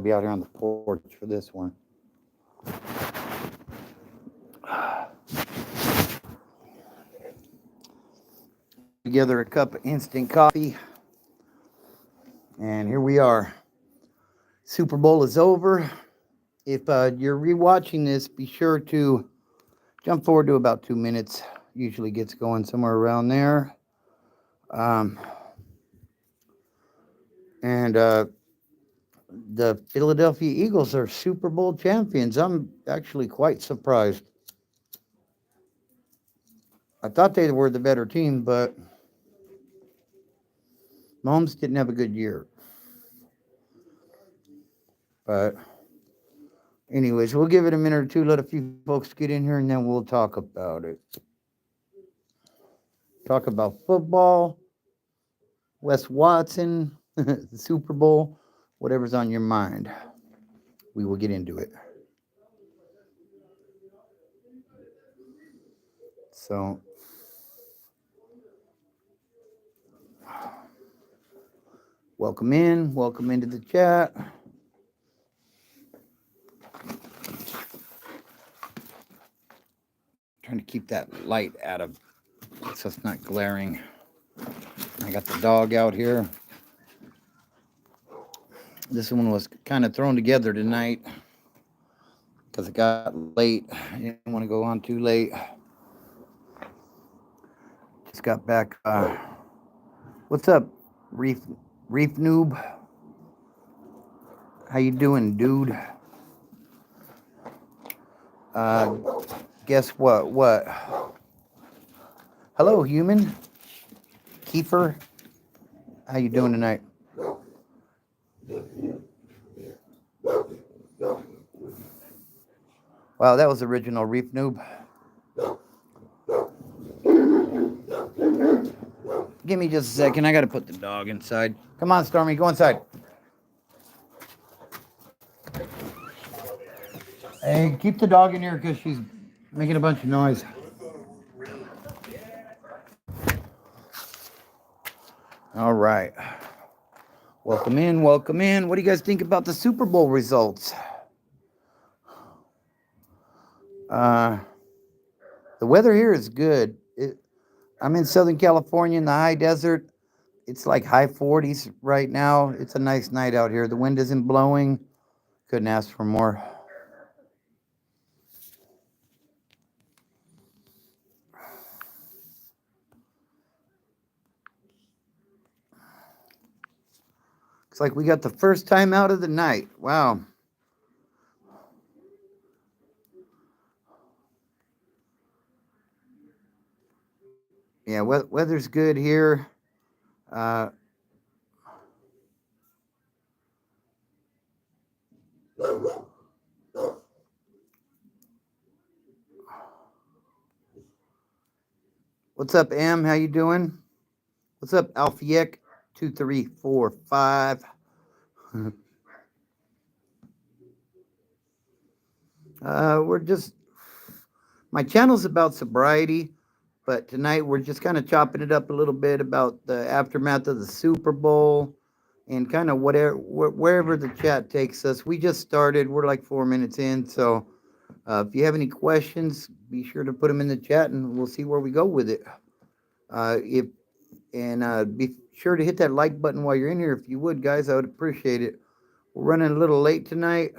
be out here on the porch for this one. Put together a cup of instant coffee, and here we are. Super Bowl is over. If you're rewatching this, be sure to jump forward to about 2 minutes. Usually gets going somewhere around there. Um, and the Philadelphia Eagles are Super Bowl champions. I'm actually quite surprised. I thought they were the better team, but Mahomes didn't have a good year. But anyways, we'll give it a minute or two, let a few folks get in here, and then we'll talk about it. Talk about football, Wes Watson, the Super Bowl, whatever's on your mind. We will get into it. So, welcome into the chat. Trying to keep that light out of, so it's not glaring. I got the dog out here. This one was kind of thrown together tonight because it got late. I didn't want to go on too late. Just got back. What's up, Reef Noob? How you doing, dude? Guess what? What? Hello, human. Kiefer. How you doing tonight? Wow, that was original, Reef Noob. Give me just a second. I got to put the dog inside. Come on, Stormy. Go inside. Hey, keep the dog in here because she's making a bunch of noise. All right. Welcome in. Welcome in. What do you guys think about the Super Bowl results? The weather here is good. I'm in Southern California in the high desert. It's like high 40s right now. It's a nice night out here. The wind isn't blowing. Couldn't ask for more. Looks like we got the first time out of the night. Wow. Yeah, weather's good here. What's up, Em? How you doing? What's up, Alfiek? 2345. We're just, my channel's about sobriety, but tonight we're just kind of chopping it up a little bit about the aftermath of the Super Bowl and kind of wherever the chat takes us. We just started. We're like 4 minutes in, so if you have any questions, be sure to put them in the chat, and we'll see where we go with it. Be sure to hit that like button while you're in here, if you would, guys. I would appreciate it. We're running a little late tonight.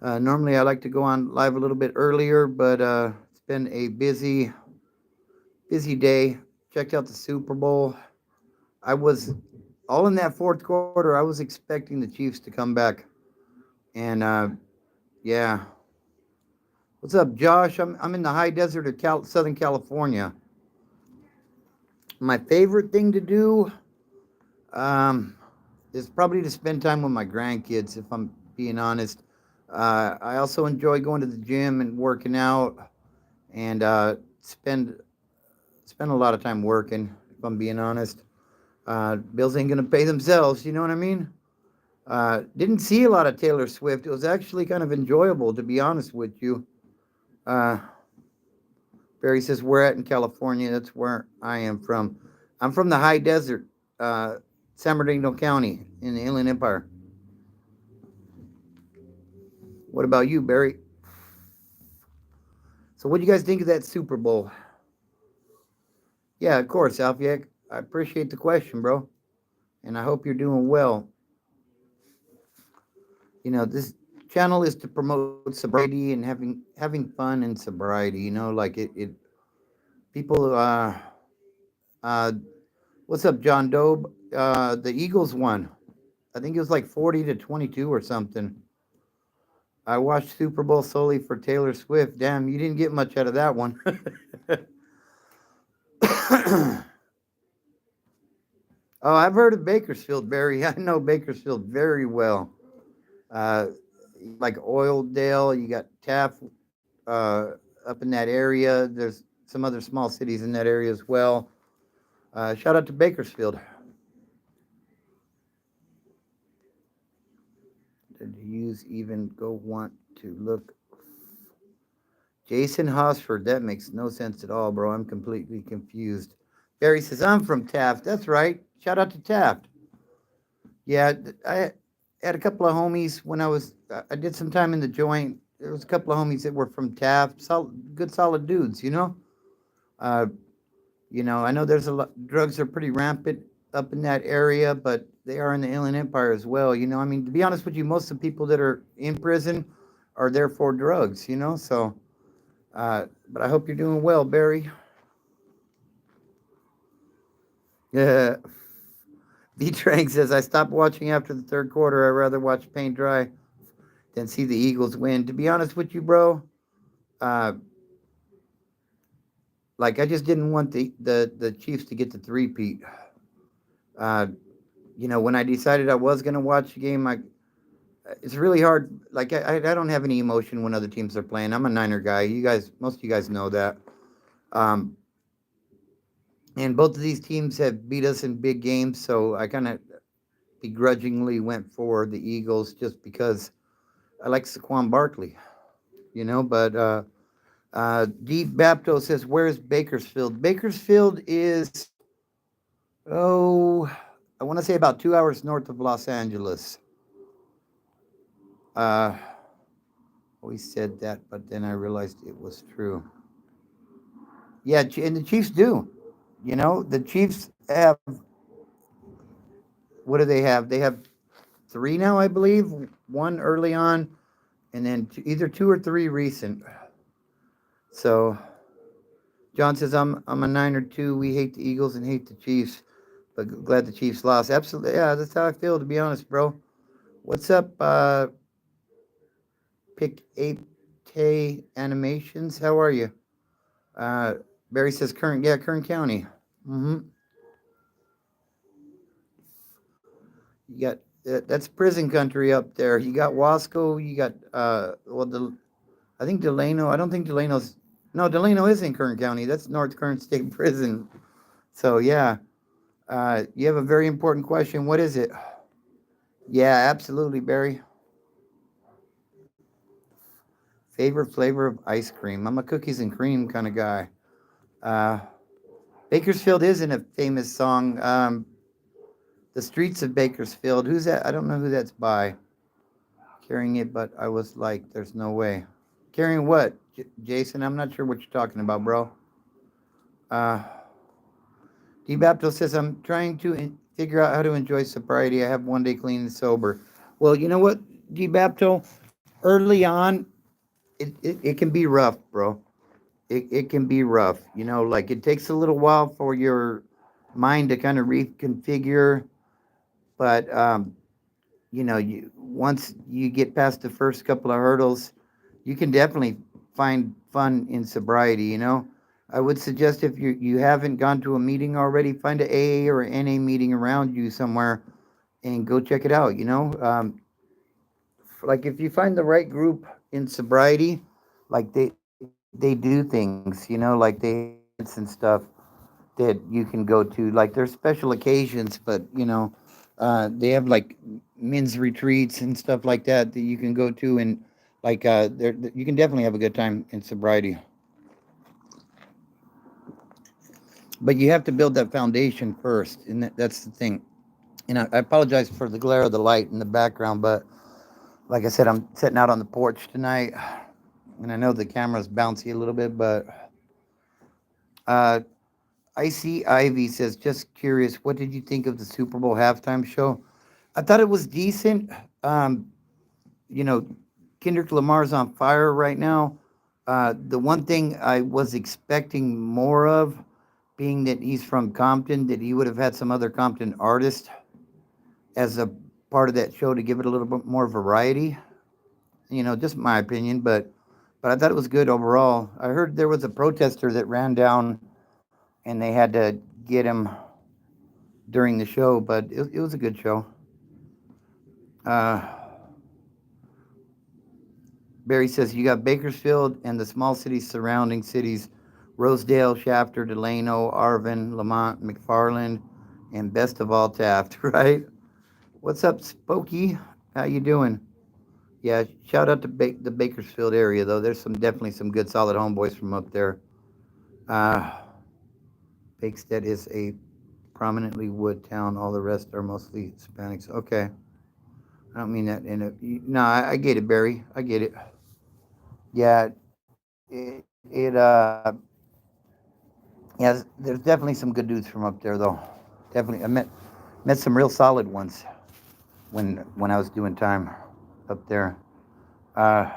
Normally, I like to go on live a little bit earlier, but it's been a busy day. Checked out the Super Bowl. I was all in that fourth quarter. I was expecting the Chiefs to come back, and yeah. What's up, Josh? I'm in the high desert of Southern California. My favorite thing to do is probably to spend time with my grandkids, if I'm being honest. I also enjoy going to the gym and working out, and spend a lot of time working, if I'm being honest. Bills ain't gonna pay themselves, you know what I mean? Didn't see a lot of Taylor Swift. It was actually kind of enjoyable, to be honest with you. Barry says, "We're at in California." That's where I am from. I'm from the high desert, San Bernardino County in the Inland Empire. What about you, Barry? So, what do you guys think of that Super Bowl? Yeah, of course, Alfiak. I appreciate the question, bro, and I hope you're doing well. This channel is to promote sobriety and having fun and sobriety. Like it people. Uh, what's up, John Dobe? The Eagles won. I think it was like 40-22 or something. I watched Super Bowl solely for Taylor Swift. Damn, you didn't get much out of that one. Oh, I've heard of Bakersfield, Barry. I know Bakersfield very well. Uh, like Oildale, you got Taft up in that area. There's some other small cities in that area as well. Shout out to Bakersfield. Did you even go want to look? Jason Hosford, that makes no sense at all, bro. I'm completely confused. Barry says, I'm from Taft. That's right. Shout out to Taft. Yeah, I had a couple of homies when I did some time in the joint. There was a couple of homies that were from Taft, good solid dudes, Uh, I know there's a lot, drugs are pretty rampant up in that area, but they are in the Inland Empire as well. I mean, to be honest with you, most of the people that are in prison are there for drugs, so, but I hope you're doing well, Barry. Yeah. B Trank says, I stopped watching after the third quarter. I'd rather watch paint dry than see the Eagles win. To be honest with you, bro, uh, like I just didn't want the Chiefs to get the three-peat. Uh, when I decided I was gonna watch the game, it's really hard. Like I don't have any emotion when other teams are playing. I'm a Niner guy. Most of you guys know that. Um, and both of these teams have beat us in big games, so I kind of begrudgingly went for the Eagles just because I like Saquon Barkley. But Deep Bapto says, "Where's Bakersfield?" Bakersfield is I want to say about 2 hours north of Los Angeles. Uh, always said that, but then I realized it was true. Yeah, and the Chiefs do. The Chiefs have, what do they have? They have three now, I believe. One early on, and then either two or three recent. So John says, I'm a Niner too. We hate the Eagles and hate the Chiefs, but glad the Chiefs lost. Absolutely, yeah, that's how I feel, to be honest, bro. What's up, Pick 8K Animations? How are you? Uh, Barry says Kern County. Mm-hmm. You got that's prison country up there. You got Wasco. You got I think Delano. I don't think Delano's. No, Delano is in Kern County. That's North Kern State Prison. So yeah, you have a very important question. What is it? Yeah, absolutely, Barry. Favorite flavor of ice cream? I'm a cookies and cream kind of guy. Uh, Bakersfield isn't a famous song. The Streets of Bakersfield. Who's that? I don't know who that's by. Carrying it, but I was like, there's no way. Carrying what, Jason? I'm not sure what you're talking about, bro. Uh, D. Baptist says, I'm trying to figure out how to enjoy sobriety. I have one day clean and sober. Well, you know what, D. Baptist? Early on, it can be rough, bro. It can be rough. Like it takes a little while for your mind to kind of reconfigure. But, once you get past the first couple of hurdles, you can definitely find fun in sobriety. I would suggest if you haven't gone to a meeting already, find a AA or an NA meeting around you somewhere and go check it out. Like if you find the right group in sobriety, like they do things. Like they have events and stuff that you can go to. Like there's special occasions, but they have like men's retreats and stuff like that you can go to, and like there you can definitely have a good time in sobriety. But you have to build that foundation first, and that's the thing. And I apologize for the glare of the light in the background, but Like I said, I'm sitting out on the porch tonight, and I know the camera's bouncy a little bit, but uh, Icy Ivy says, just curious, what did you think of the Super Bowl halftime show? I thought it was decent. Um, you know, Kendrick Lamar's on fire right now. The one thing I was expecting more of, being that he's from Compton, that he would have had some other Compton artist as a part of that show to give it a little bit more variety. Just my opinion, but I thought it was good overall. I heard there was a protester that ran down, and they had to get him during the show, but it was a good show. Uh, Barry says you got Bakersfield and the small cities surrounding cities: Rosedale, Shafter, Delano, Arvin, Lamont, McFarland, and best of all Taft. Right? What's up, Spokey? How you doing? Yeah, shout out to the Bakersfield area though. There's definitely some good solid homeboys from up there. Uh, Bakestead is a prominently wood town. All the rest are mostly Hispanics. Okay, I don't mean that in a. No, I get it, Barry. I get it. Yeah, yeah. There's definitely some good dudes from up there, though. Definitely, I met some real solid ones when I was doing time up there. Uh,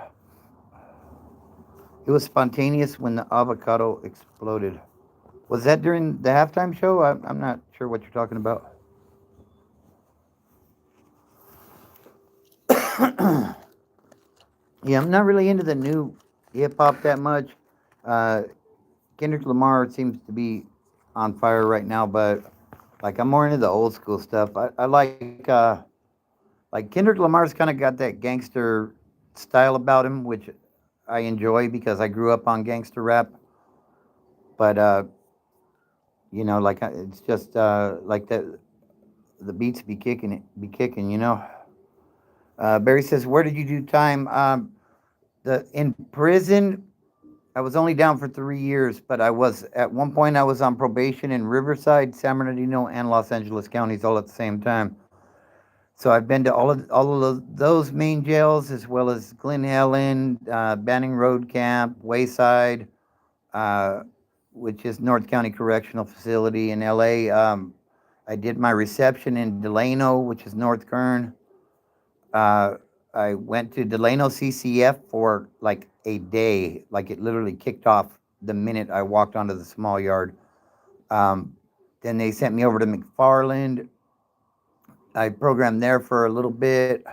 it was spontaneous when the avocado exploded. Was that during the halftime show? I'm not sure what you're talking about. Yeah, I'm not really into the new hip hop that much. Uh, Kendrick Lamar seems to be on fire right now, but like I'm more into the old school stuff. I like Kendrick Lamar's kind of got that gangster style about him, which I enjoy because I grew up on gangster rap. But it's just like the beats be kicking. Barry says, "Where did you do time?" The in prison. I was only down for 3 years, but I was at one point I was on probation in Riverside, San Bernardino, and Los Angeles counties all at the same time. So I've been to all of those main jails, as well as Glen Helen, Banning Road Camp, Wayside, uh, which is North County Correctional Facility in LA. I did my reception in Delano, which is North Kern. Uh, I went to Delano CCF for like a day. Like it literally kicked off the minute I walked onto the small yard. Um, then they sent me over to McFarland. I programmed there for a little bit,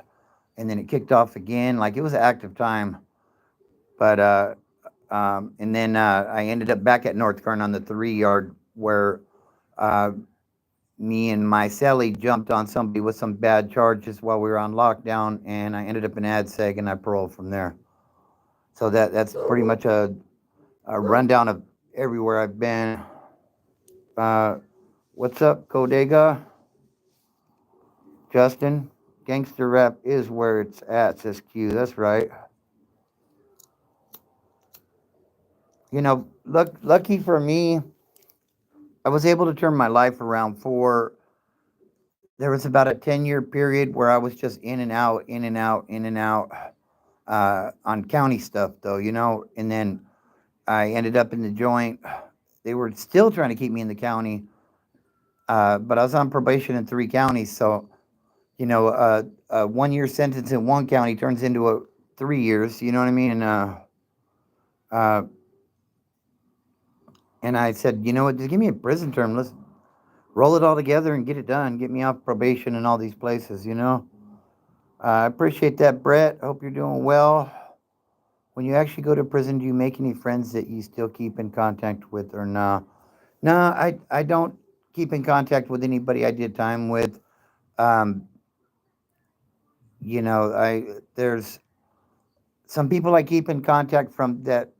and then it kicked off again. Like it was an active time. But and then I ended up back at North Kern on the 3 yard where uh, me and my cellie jumped on somebody with some bad charges while we were on lockdown, and I ended up in ADSEG, and I paroled from there. So that's pretty much a rundown of everywhere I've been. Uh, what's up, Codega? Justin? Gangster rap is where it's at, says Q. That's right. Lucky for me, I was able to turn my life around for. There was about a 10-year period where I was just in and out, in and out, in and out on county stuff, though, and then I ended up in the joint. They were still trying to keep me in the county, but I was on probation in 3 counties. So, a 1 year sentence in one county turns into 3 years. You know what I mean? Uh, and I said, you know what? Just give me a prison term. Let's roll it all together and get it done. Get me off probation in all these places. I appreciate that, Brett. Hope you're doing well. When you actually go to prison, do you make any friends that you still keep in contact with, or no? No, I don't keep in contact with anybody I did time with. Um, I there's some people I keep in contact from that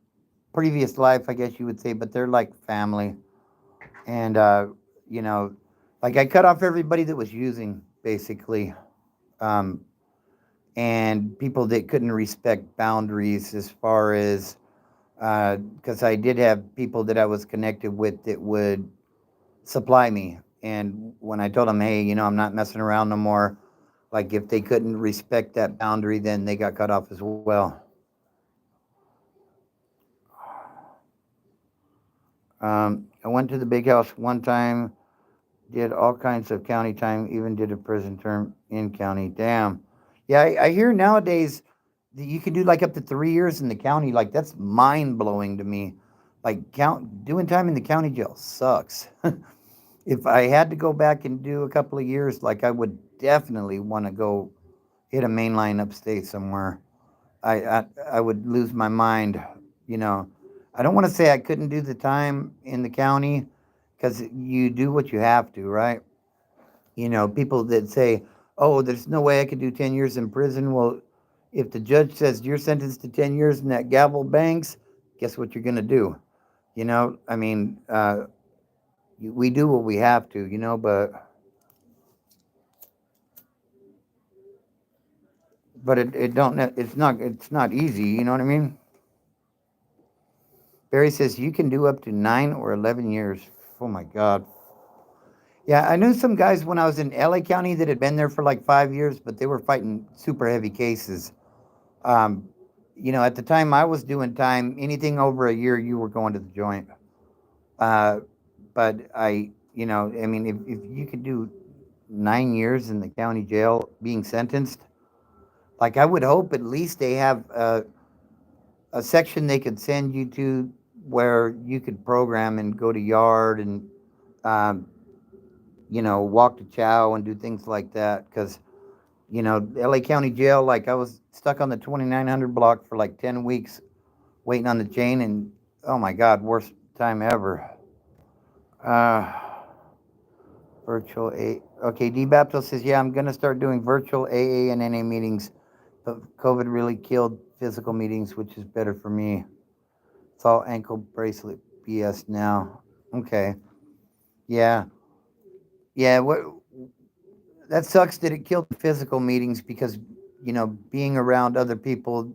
previous life, I guess you would say, but they're like family. And you know, like I cut off everybody that was using, basically. Um, and people that couldn't respect boundaries as far as because I did have people that I was connected with that would supply me. And when I told them, hey, I'm not messing around no more, Like if they couldn't respect that boundary, then they got cut off as well. I went to the big house one time, did all kinds of county time, even did a prison term in county. Damn. Yeah, I hear nowadays that you can do like up to 3 years in the county. Like that's mind blowing to me. Like doing time in the county jail sucks. If I had to go back and do a couple of years, like I would definitely want to go hit a main line upstate somewhere. I would lose my mind, you know. I don't want to say I couldn't do the time in the county because you do what you have to, right? People that say, "Oh, there's no way I could do 10 years in prison." Well, if the judge says you're sentenced to 10 years and that gavel bangs, guess what you're going to do? I mean, we do what we have to, but it's not easy, you know what I mean? Barry says you can do up to 9 or 11 years. Oh my God. Yeah, I knew some guys when I was in LA County that had been there for like 5 years, but they were fighting super heavy cases. Um, at the time I was doing time, anything over a year, you were going to the joint. Uh, but I mean, if you could do 9 years in the county jail being sentenced, like I would hope at least they have a section they could send you to where you could program and go to yard and um, walk to chow and do things like that. Because LA County Jail, like I was stuck on the 2900 block for like 10 weeks waiting on the chain, and oh my God, worst time ever. Uh, virtual A. Okay, D Baptist says, yeah, I'm gonna start doing virtual AA and NA meetings, but COVID really killed physical meetings, which is better for me. It's all ankle bracelet BS now. Okay. Yeah. Yeah. That sucks that it killed the physical meetings because, being around other people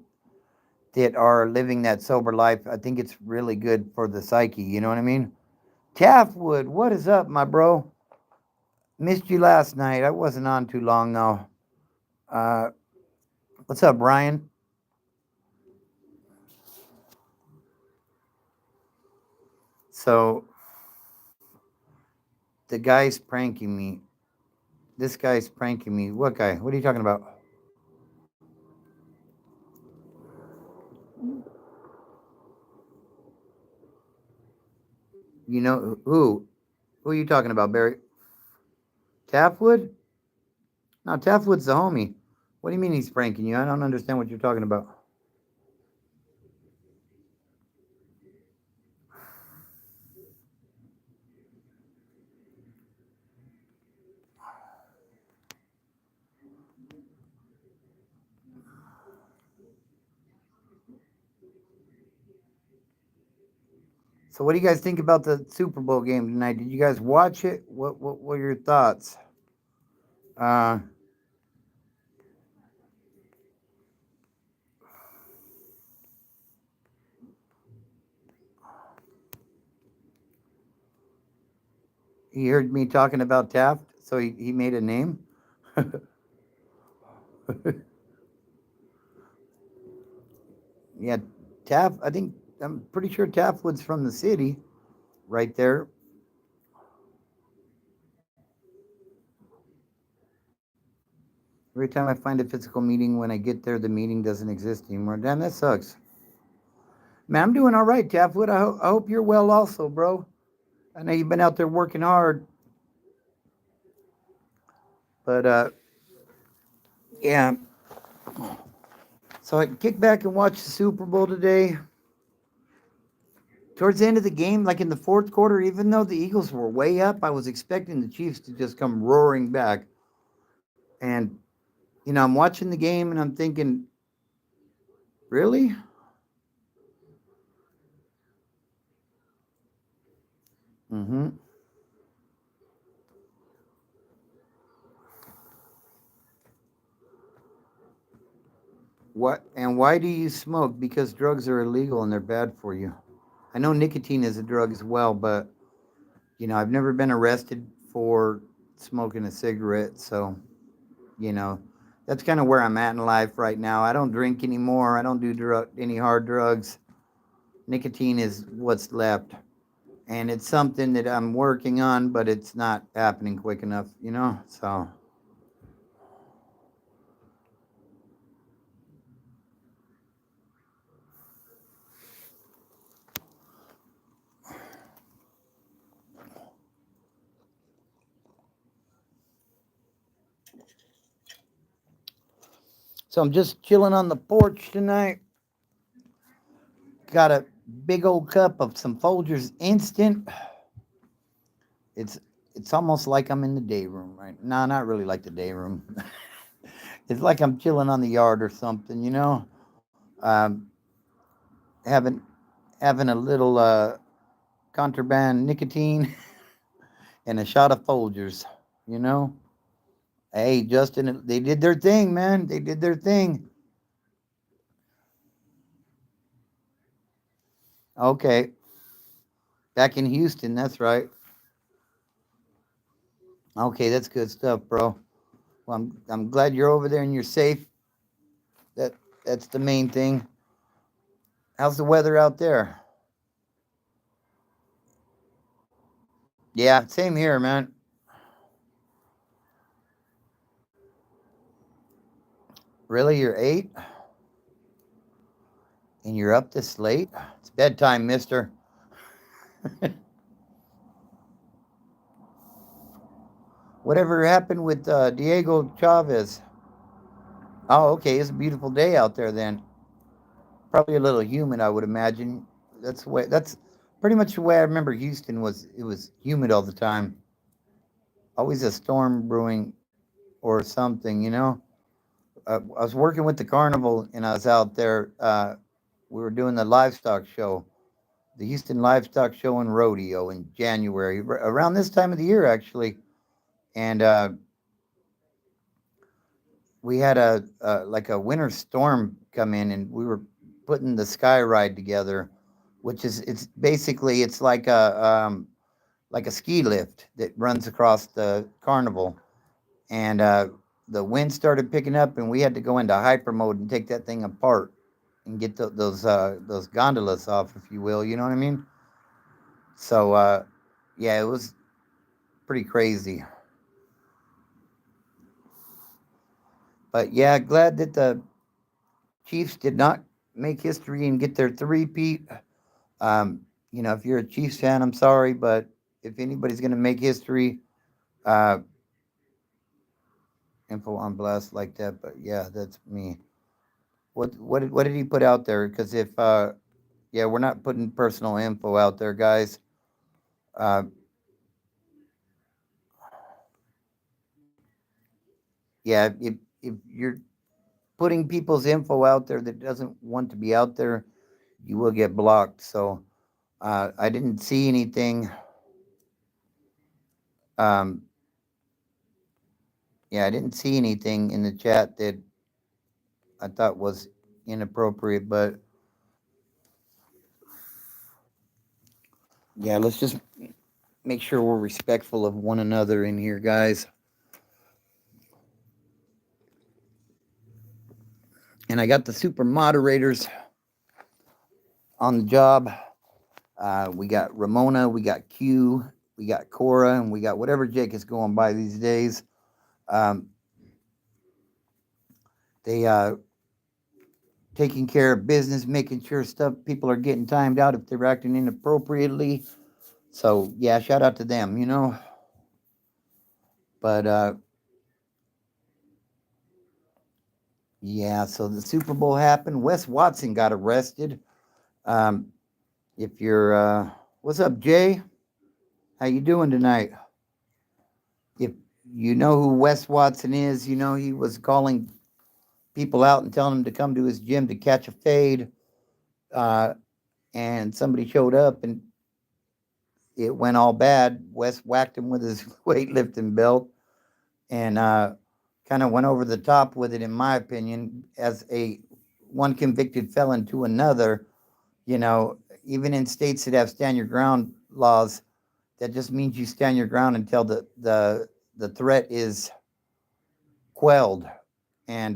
that are living that sober life, I think it's really good for the psyche. You know what I mean? Taffwood, what is up, my bro? Missed you last night. I wasn't on too long, though. Uh, what's up, Brian? So, the guy's pranking me. This guy's pranking me. What guy? What are you talking about? You know who? Who are you talking about, Barry? Taffwood? No, Taffwood's the homie. What do you mean he's pranking you? I don't understand what you're talking about. So, what do you guys think about the Super Bowl game tonight? Did you guys watch it? What were your thoughts? Uh, he heard me talking about Taft, so he made a name. Yeah, Taft. I'm pretty sure Taftwood's from the city, right there. Every time I find a physical meeting, when I get there, the meeting doesn't exist anymore. Damn, that sucks. Man, I'm doing all right, Taftwood. I hope you're well, also, bro. I know you've been out there working hard, but yeah. So I kicked back and watched the Super Bowl today. Towards the end of the game, like in the fourth quarter, even though the Eagles were way up, I was expecting the Chiefs to just come roaring back. And, I'm watching the game and I'm thinking, really? Mm-hmm. What and why do you smoke? Because drugs are illegal and they're bad for you. I know nicotine is a drug as well, but I've never been arrested for smoking a cigarette, so You know, that's kind of where I'm at in life right now. I don't drink anymore. I don't do any hard drugs. Nicotine is what's left. And it's something that I'm working on, but it's not happening quick enough, you know? So I'm just chilling on the porch tonight. Got a big old cup of some Folgers Instant. It's it's almost like I'm in the day room, right? No, not really like the day room. It's like I'm chilling on the yard or something, you know. Um, having having a little contraband nicotine and a shot of Folgers, you know. Hey, Justin, they did their thing, man. They did their thing. Okay, back in Houston, that's right. Okay, that's good stuff, bro. Well, I'm glad you're over there and you're safe. That that's the main thing. How's the weather out there? Yeah, same here, man. Really, you're 8 and you're up this late? It's bedtime, mister. Whatever happened with Diego Chavez? Oh, okay. It's a beautiful day out there then. Probably a little humid, I would imagine. That's pretty much the way I remember Houston was. It was humid all the time. Always a storm brewing or something, you know. I was working with the carnival and I was out there. We were doing the livestock show, the Houston Livestock Show and Rodeo in January, around this time of the year, actually. And we had a like a winter storm come in, and we were putting the sky ride together, which is it's basically it's like a ski lift that runs across the carnival, and the wind started picking up, and we had to go into hyper mode and take that thing apart and get those gondolas off, if you will. You know what I mean? So yeah, it was pretty crazy. But yeah, glad that the Chiefs did not make history and get their three-peat. You know, if you're a Chiefs fan, I'm sorry, but if anybody's going to make history, uh, info on blast like that. But yeah, that's me. What did he put out there? Because if yeah, we're not putting personal info out there, guys. Uh, yeah, if you're putting people's info out there that doesn't want to be out there, you will get blocked. So I didn't see anything. Um, yeah, I didn't see anything in the chat that I thought was inappropriate. But yeah, let's just make sure we're respectful of one another in here, guys. And I got the super moderators on the job. We got Ramona, we got Q, we got Cora, and we got whatever Jake is going by these days. Um, they taking care of business, making sure stuff people are getting timed out if they're acting inappropriately. So yeah, shout out to them, you know. But yeah, so the Super Bowl happened. Wes Watson got arrested. Um, if you're what's up, Jay? How you doing tonight? If you know who Wes Watson is, you know he was calling people out and telling them to come to his gym to catch a fade. Uh, and somebody showed up and it went all bad. Wes whacked him with his weightlifting belt and kind of went over the top with it, in my opinion, as a one convicted felon to another. You know, even in states that have stand your ground laws, that just means you stand your ground until the threat is quelled. And,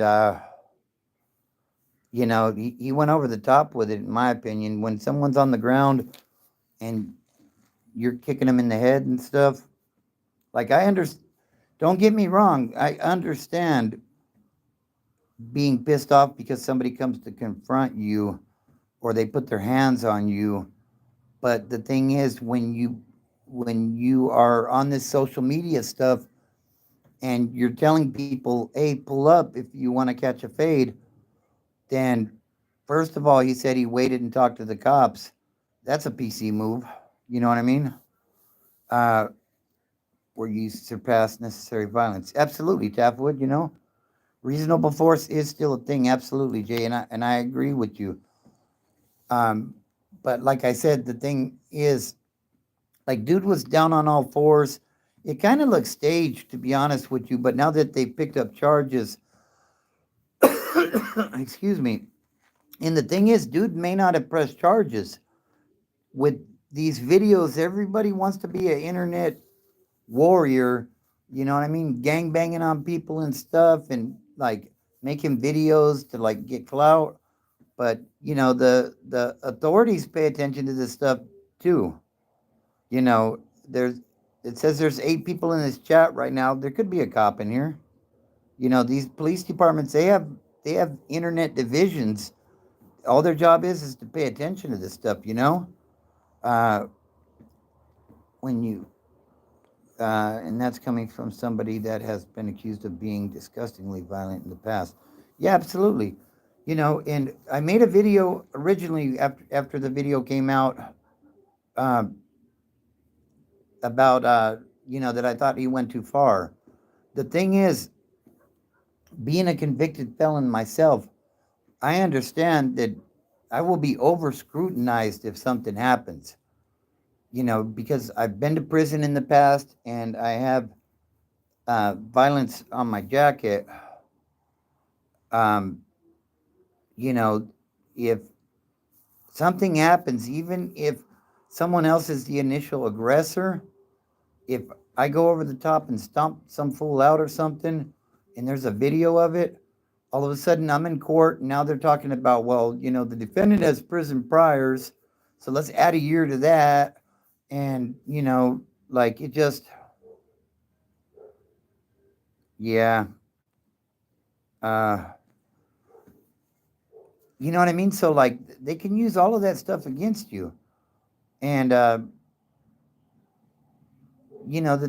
he went over the top with it, in my opinion. When someone's on the ground and you're kicking them in the head and stuff, like, don't get me wrong, I understand being pissed off because somebody comes to confront you or they put their hands on you. But the thing is, when you are on this social media stuff and you're telling people, "Hey, pull up if you want to catch a fade," then first of all, he said he waited and talked to the cops. That's a PC move. You know what I mean? Uh, where you surpass necessary violence. Absolutely, Taffwood. Reasonable force is still a thing. Absolutely, Jay, and I agree with you. Um, but like I said, the thing is, like, dude was down on all fours. It kind of looks staged, to be honest with you. But now that they picked up charges, excuse me. And the thing is, dude may not have pressed charges with these videos. Everybody wants to be an internet warrior. You know what I mean? Gang banging on people and stuff, and like making videos to like get clout. But the authorities pay attention to this stuff too. You know, there's it says there's 8 people in this chat right now. There could be a cop in here. These police departments, they have internet divisions. All their job is to pay attention to this stuff. Uh, when you and that's coming from somebody that has been accused of being disgustingly violent in the past. Yeah, absolutely. And I made a video originally after the video came out, uh, about that I thought he went too far. The thing is, being a convicted felon myself, I understand that I will be over scrutinized if something happens. Because I've been to prison in the past and I have violence on my jacket. Um, you know, if something happens, even if someone else is the initial aggressor, if I go over the top and stomp some fool out or something, and there's a video of it, all of a sudden I'm in court. And now they're talking about, well, the defendant has prison priors, so let's add a year to that. And, like it just, yeah. Uh, you know what I mean? So, like, they can use all of that stuff against you. And, the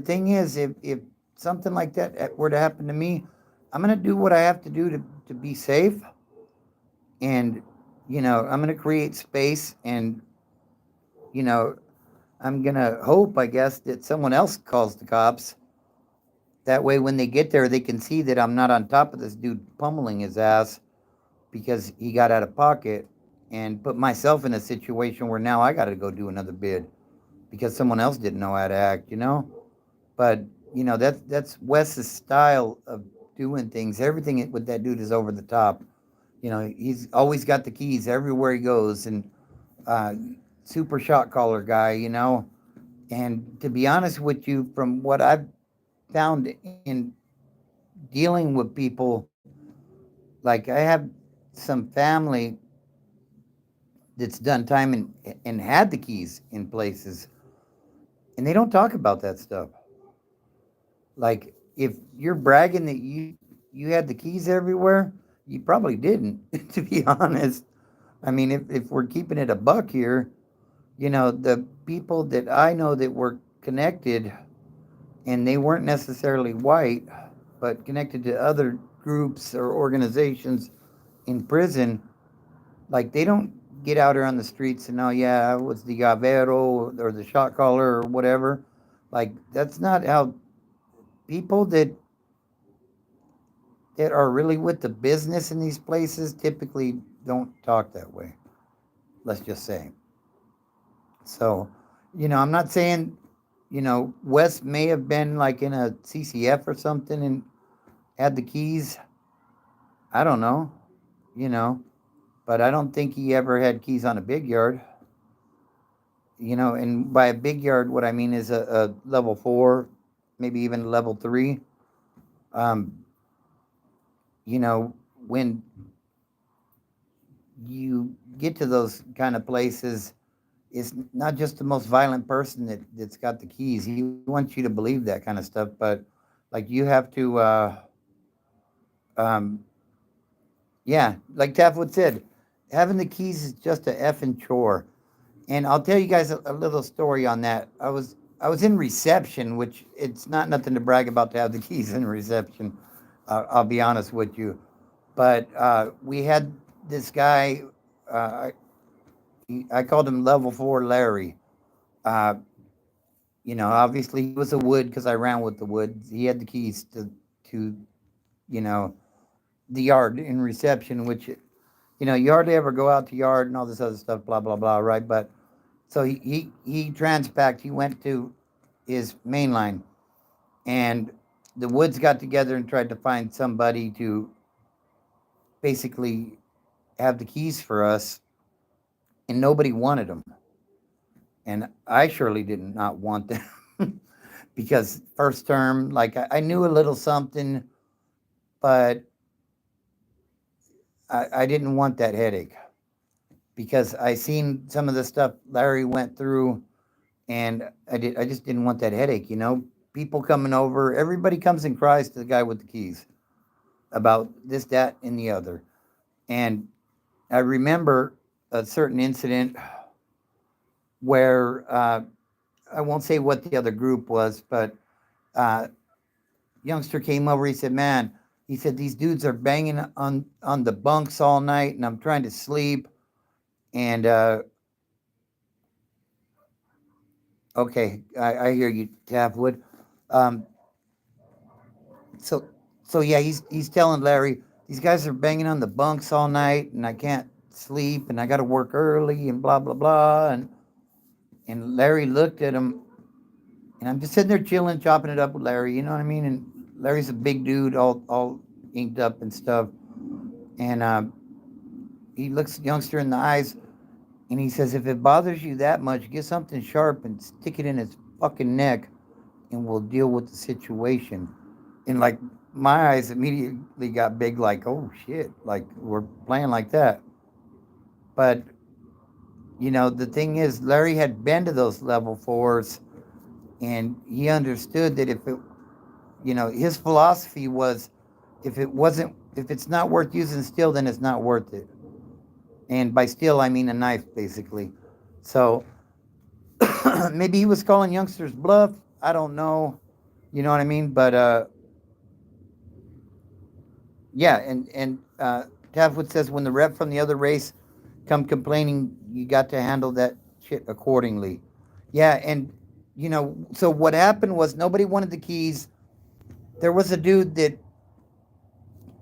thing is, if something like that were to happen to me, I'm going to do what I have to do to be safe. And, I'm going to create space and, you know, I'm going to hope, I guess, that someone else calls the cops. That way, when they get there, they can see that I'm not on top of this dude pummeling his ass because he got out of pocket, and put myself in a situation where now I got to go do another bid because someone else didn't know how to act. But, that's Wes's style of doing things. Everything with that dude is over the top. He's always got the keys everywhere he goes, and uh, super shot caller guy. And to be honest with you, from what I've found in dealing with people, like I have some family that's done time and had the keys in places, and they don't talk about that stuff. Like, if you're bragging that you had the keys everywhere, you probably didn't. To be honest, I mean, if we're keeping it a buck here, the people that I know that were connected, and they weren't necessarily white, but connected to other groups or organizations in prison, like they don't get out here on the streets and, oh yeah, I was the Gavero or the shot caller or whatever. Like, that's not how people that are really with the business in these places typically don't talk that way. Let's just say. So, I'm not saying, Wes may have been like in a CCF or something and had the keys. I don't know, you know, but I don't think he ever had keys on a big yard. And by a big yard, what I mean is a level 4, maybe even level 3. Um, you know, when you get to those kind of places, it's not just the most violent person that's got the keys. He wants you to believe that kind of stuff, but like you have to, um, yeah, like Taffwood said, having the keys is just a effing chore. And I'll tell you guys a little story on that. I was in reception, which it's not nothing to brag about to have the keys in reception. I'll be honest with you, but we had this guy. Uh, I called him Level Four Larry. Uh, obviously he was a wood because I ran with the wood. He had the keys to you know the yard in reception, which you hardly ever go out to yard and all this other stuff, blah blah blah, right? But so he transpacked. He went to his main line, and the woods got together and tried to find somebody to basically have the keys for us, and nobody wanted them, and I surely did not want them because first term, like I knew a little something, but I didn't want that headache because I seen some of the stuff Larry went through, and I just didn't want that headache. People coming over, everybody comes and cries to the guy with the keys about this, that, and the other. And I remember a certain incident where I won't say what the other group was, but uh, youngster came over. He said, "Man," he said, "these dudes are banging on the bunks all night, and I'm trying to sleep." And okay, I hear you, Tapwood. Um, so so yeah, he's telling Larry these guys are banging on the bunks all night, and I can't sleep, and I got to work early, and blah blah blah. And Larry looked at him, and I'm just sitting there chilling, chopping it up with Larry. You know what I mean? And Larry's a big dude, all inked up and stuff. And he looks the youngster in the eyes, and he says, "If it bothers you that much, get something sharp and stick it in his fucking neck, and we'll deal with the situation." And like my eyes immediately got big, like, "Oh shit!" Like we're playing like that. But the thing is, Larry had been to those level fours, and he understood that his philosophy was, if it's not worth using steel, then it's not worth it. And by steel, I mean a knife, basically. So maybe he was calling youngsters bluff. I don't know. You know what I mean? But yeah, and Tavwood says when the rep from the other race come complaining, you got to handle that shit accordingly. Yeah, and so what happened was nobody wanted the keys. There was a dude that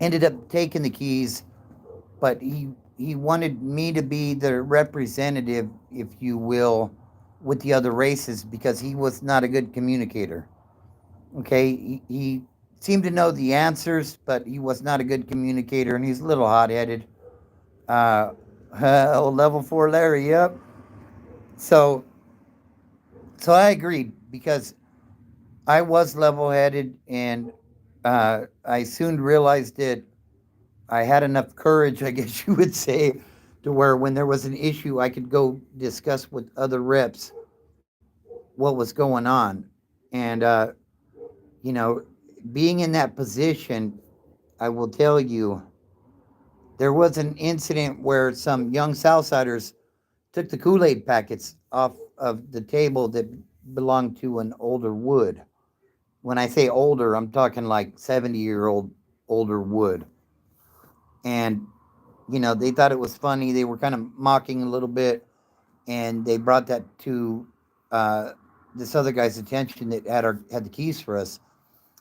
ended up taking the keys, but he wanted me to be the representative, if you will, with the other races because he was not a good communicator. Okay, he seemed to know the answers, but he was not a good communicator, and he's a little hot headed. Uh, Level four Larry, yep. So so I agreed because I was level headed, and I soon realized that I had enough courage, I guess you would say, to where when there was an issue, I could go discuss with other reps what was going on. And, you know, being in that position, I will tell you, there was an incident where some young Southsiders took the Kool Aid packets off of the table that belonged to an older wood. When I say older, I'm talking like 70-year-old older wood. And they thought it was funny. They were kind of mocking a little bit, and they brought that to uh, this other guy's attention that had the keys for us.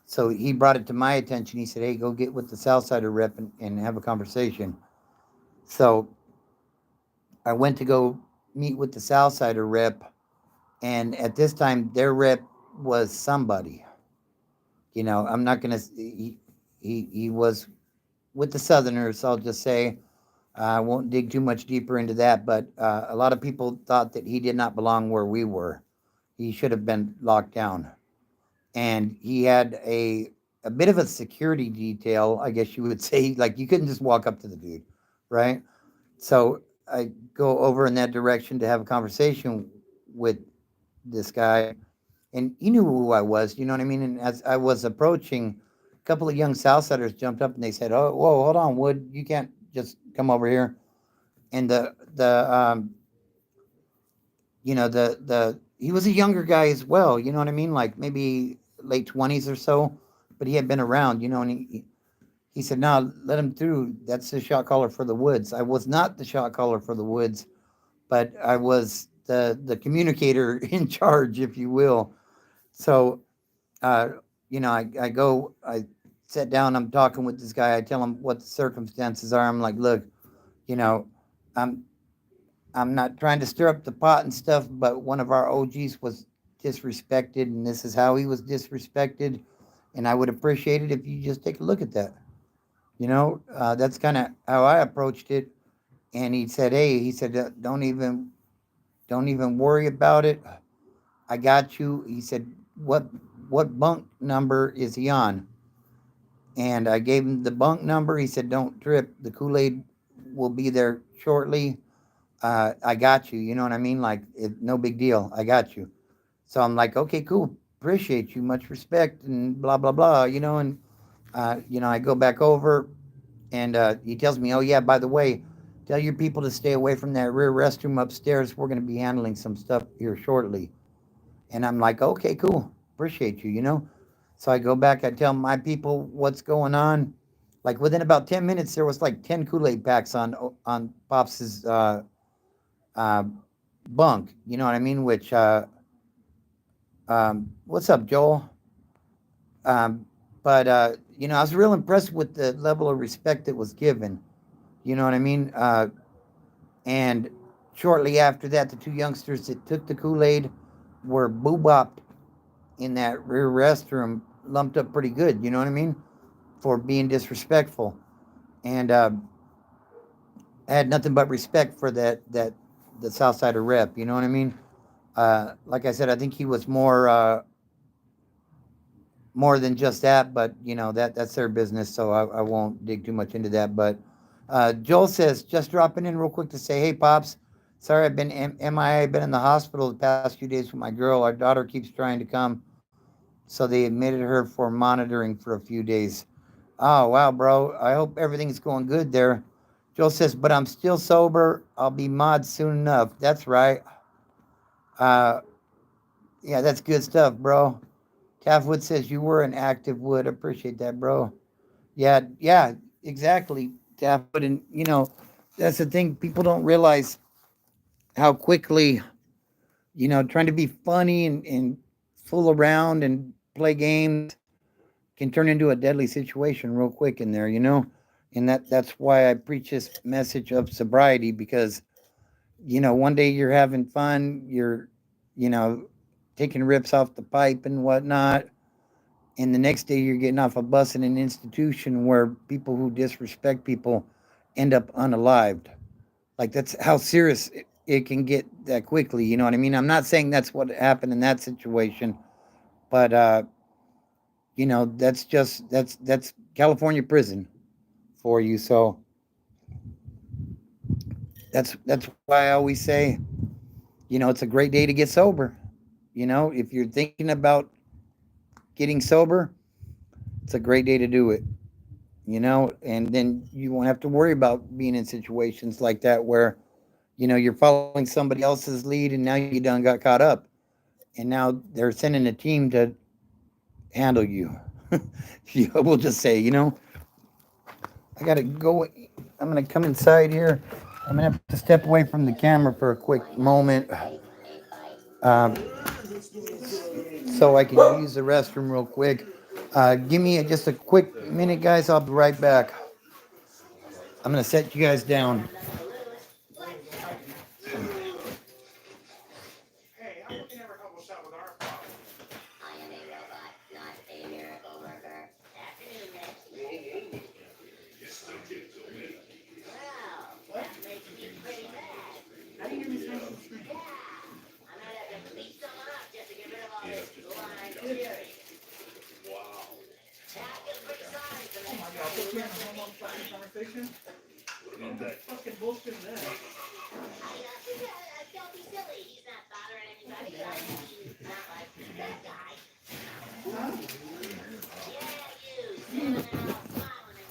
So he brought it to my attention. He said, "Hey, go get with the Southsider rep and have a conversation." So I went to go meet with the Southsider rep, and at this time, their rep was somebody. I'm not gonna. He was with the Southerners. I'll just say I won't dig too much deeper into that, but a lot of people thought that he did not belong where we were. He should have been locked down. And he had a bit of a security detail, I guess you would say. Like you couldn't just walk up to the dude, right? So I go over in that direction to have a conversation with this guy, and he knew who I was. You know what I mean? And as I was approaching, a couple of young Southsiders jumped up and they said, "Oh, whoa, hold on, Wood, you can't just come over here." And the he was a younger guy as well. You know what I mean? Like maybe late 20s or so, but he had been around. And he said, "No, let him through. That's the shot caller for the Woods." I was not the shot caller for the Woods, but I was the communicator in charge, if you will. So, uh, I sit down, I'm talking with this guy, I tell him what the circumstances are. I'm like, look, you know, I'm I'm not trying to stir up the pot and stuff, but one of our OGs was disrespected, and this is how he was disrespected. And I would appreciate it if you just take a look at that. That's kind of how I approached it. And he said, "Hey," he said, don't even worry about it. I got you." He said, "What bunk number is he on?" And I gave him the bunk number. He said, "Don't trip. The Kool-Aid will be there shortly. I got you." You know what I mean? Like, no big deal. I got you. So I'm like, "Okay, cool. Appreciate you. Much respect," and blah, blah, blah. And, I go back over, and he tells me, "Oh, yeah, by the way, tell your people to stay away from that rear restroom upstairs. We're going to be handling some stuff here shortly." And I'm like, "Okay, cool. Appreciate you. So I go back, I tell my people what's going on. Like within about 10 minutes, there was like 10 Kool-Aid packs on Pops's uh, bunk. You know what I mean? Which, what's up, Joel? Um, but I was real impressed with the level of respect that was given. You know what I mean? And shortly after that, the two youngsters that took the Kool-Aid were boop in that rear restroom, lumped up pretty good. You know what I mean? For being disrespectful. And I had nothing but respect for that the Southsider rep. You know what I mean? Like I said, I think he was more than just that, but that's their business, so I won't dig too much into that. But Joel says, "Just dropping in real quick to say, hey, Pops, sorry I've been MIA. I've been in the hospital the past few days with my girl. Our daughter keeps trying to come, so they admitted her for monitoring for a few days." Oh, wow, bro. I hope everything's going good there. Joel says, "But I'm still sober. I'll be mod soon enough." That's right. Uh, yeah, that's good stuff, bro. Taffwood says, "You were an active Wood." Appreciate that, bro. Yeah, yeah, exactly, Taffwood. And, that's the thing. People don't realize how quickly, trying to be funny and fool around and play games can turn into a deadly situation real quick in there. And that's why I preach this message of sobriety, because one day you're having fun, you're you know taking rips off the pipe and whatnot, and the next day you're getting off a bus in an institution where people who disrespect people end up unalived. Like, that's how serious it can get that quickly. You know what I mean? I'm not saying that's what happened in that situation, but that's California prison for you. So that's why I always say, it's a great day to get sober. If you're thinking about getting sober, it's a great day to do it. And then you won't have to worry about being in situations like that where, you're following somebody else's lead and now you done got caught up. And now they're sending a team to handle you. We'll just say, I got to go. I'm going to come inside here. I'm going to have to step away from the camera for a quick moment, um, so I can use the restroom real quick. Give me just a quick minute, guys. I'll be right back. I'm going to set you guys down.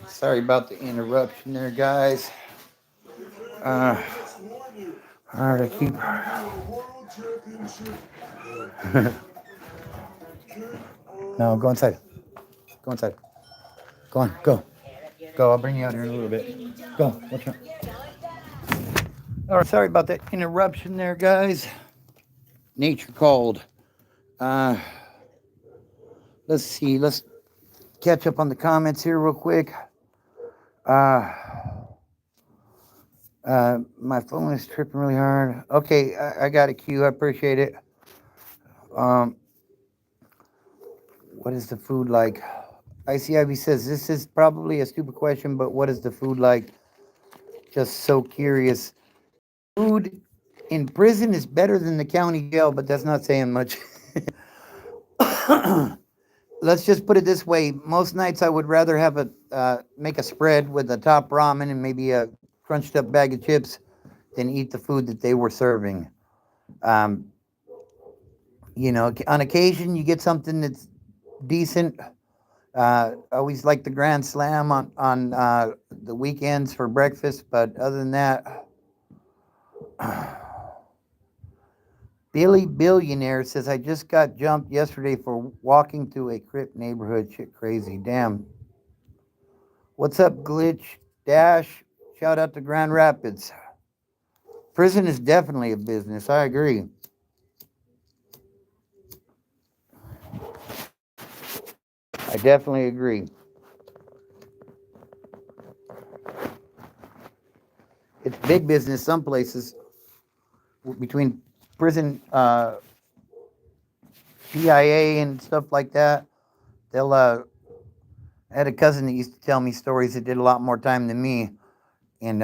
Sorry about the interruption there, guys. Uh, all right, I keep. No, go inside. Go inside. Go on. Go. Go. I'll bring you out here in a little bit. Go. Watch out. All right. Sorry about that interruption there, guys. Nature called. Uh, let's see. Let's catch up on the comments here real quick. Uh, my phone is tripping really hard. Okay, I got a cue. I appreciate it. Um, what is the food like? ICIV says this is probably a stupid question, but what is the food like? Just so curious. Food in prison is better than the county jail, but that's not saying much. Let's just put it this way. Most nights I would rather have make a spread with a top ramen and maybe a crunched up bag of chips than eat the food that they were serving. Um, on occasion you get something that's decent. Always like the Grand Slam on the weekends for breakfast, but other than that, Billy Billionaire says, I just got jumped yesterday for walking through a Crip neighborhood. Shit crazy. Damn. What's up, Glitch Dash? Shout out to Grand Rapids. Prison is definitely a business. I agree. I definitely agree. It's big business some places between prison, CIA and stuff like that. They'll I had a cousin that used to tell me stories that did a lot more time than me, and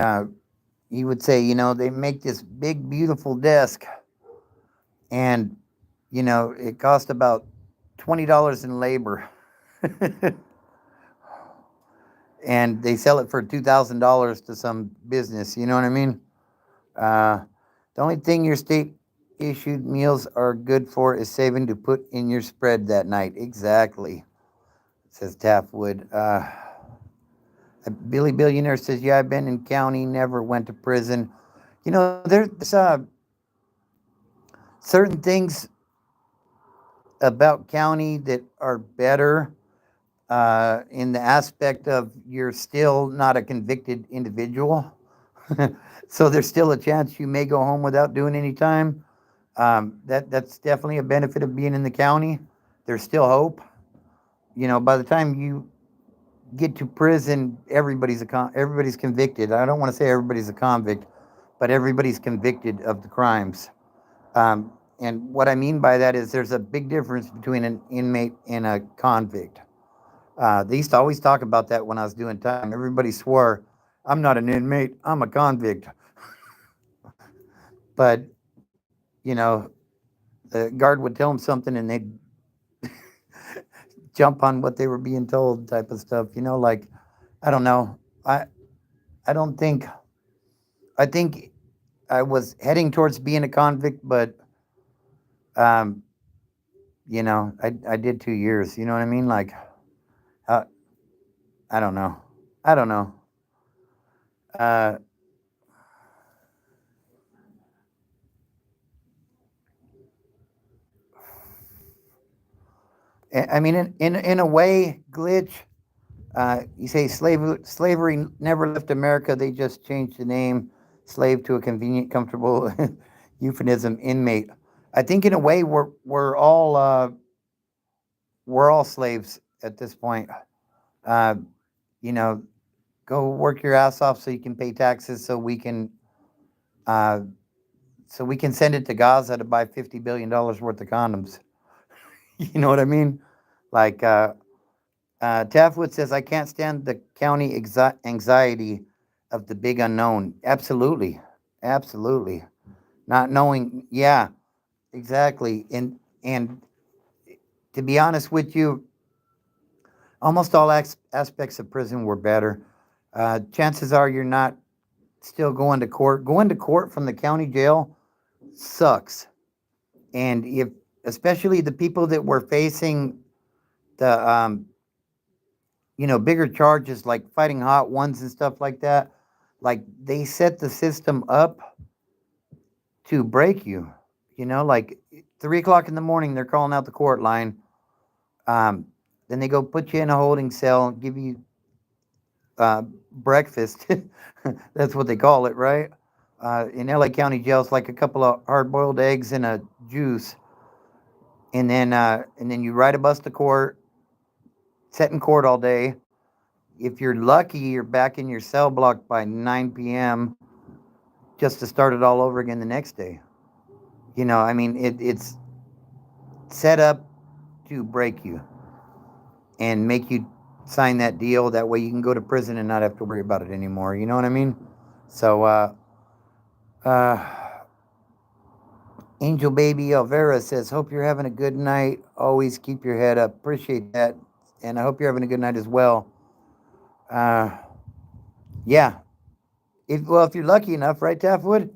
he would say, they make this big, beautiful desk, and it cost about $20 in labor, and they sell it for $2,000 to some business. You know what I mean? The only thing your state issued meals are good for is saving to put in your spread that night. Exactly, says Taftwood. Billy Billionaire says, yeah, I've been in county, never went to prison. There's certain things about county that are better in the aspect of you're still not a convicted individual. So there's still a chance you may go home without doing any time. That's definitely a benefit of being in the county. There's still hope. By the time you get to prison, everybody's convicted. I don't want to say everybody's a convict, but everybody's convicted of the crimes. And what I mean by that is there's a big difference between an inmate and a convict. They used to always talk about that when I was doing time. Everybody swore, I'm not an inmate, I'm a convict. But, the guard would tell them something and they'd jump on what they were being told, type of stuff. Like, I don't know. I don't think, I think I was heading towards being a convict, but, I did 2 years. You know what I mean? Like, I don't know. I don't know. Uh, I mean, in a way, Glitch, you say slavery never left America. They just changed the name, slave to a convenient, comfortable euphemism, inmate. I think in a way we're all slaves at this point. Uh, you know, go work your ass off so you can pay taxes, uh, so we can send it to Gaza to buy $50 billion worth of condoms. You know what I mean? Like, Taftwood says, I can't stand the county anxiety of the big unknown. Absolutely. Absolutely. Not knowing. Yeah, exactly. And to be honest with you, almost all aspects of prison were better. Chances are you're not still going to court. Going to court from the county jail sucks. And if, especially the people that were facing the, bigger charges like fighting hot ones and stuff like that, like they set the system up to break you. Like 3 o'clock in the morning, they're calling out the court line. Um, then they go put you in a holding cell, give you breakfast. That's what they call it, right? In LA County jail, it's like a couple of hard-boiled eggs and a juice, and then you ride a bus to court, sit in court all day. If you're lucky, you're back in your cell block by 9 p.m. just to start it all over again the next day. I mean, it's set up to break you and make you sign that deal. That way you can go to prison and not have to worry about it anymore. You know what I mean? So, Angel Baby Alvera says, hope you're having a good night. Always keep your head up. Appreciate that. And I hope you're having a good night as well. Yeah. If you're lucky enough, right, Taffwood?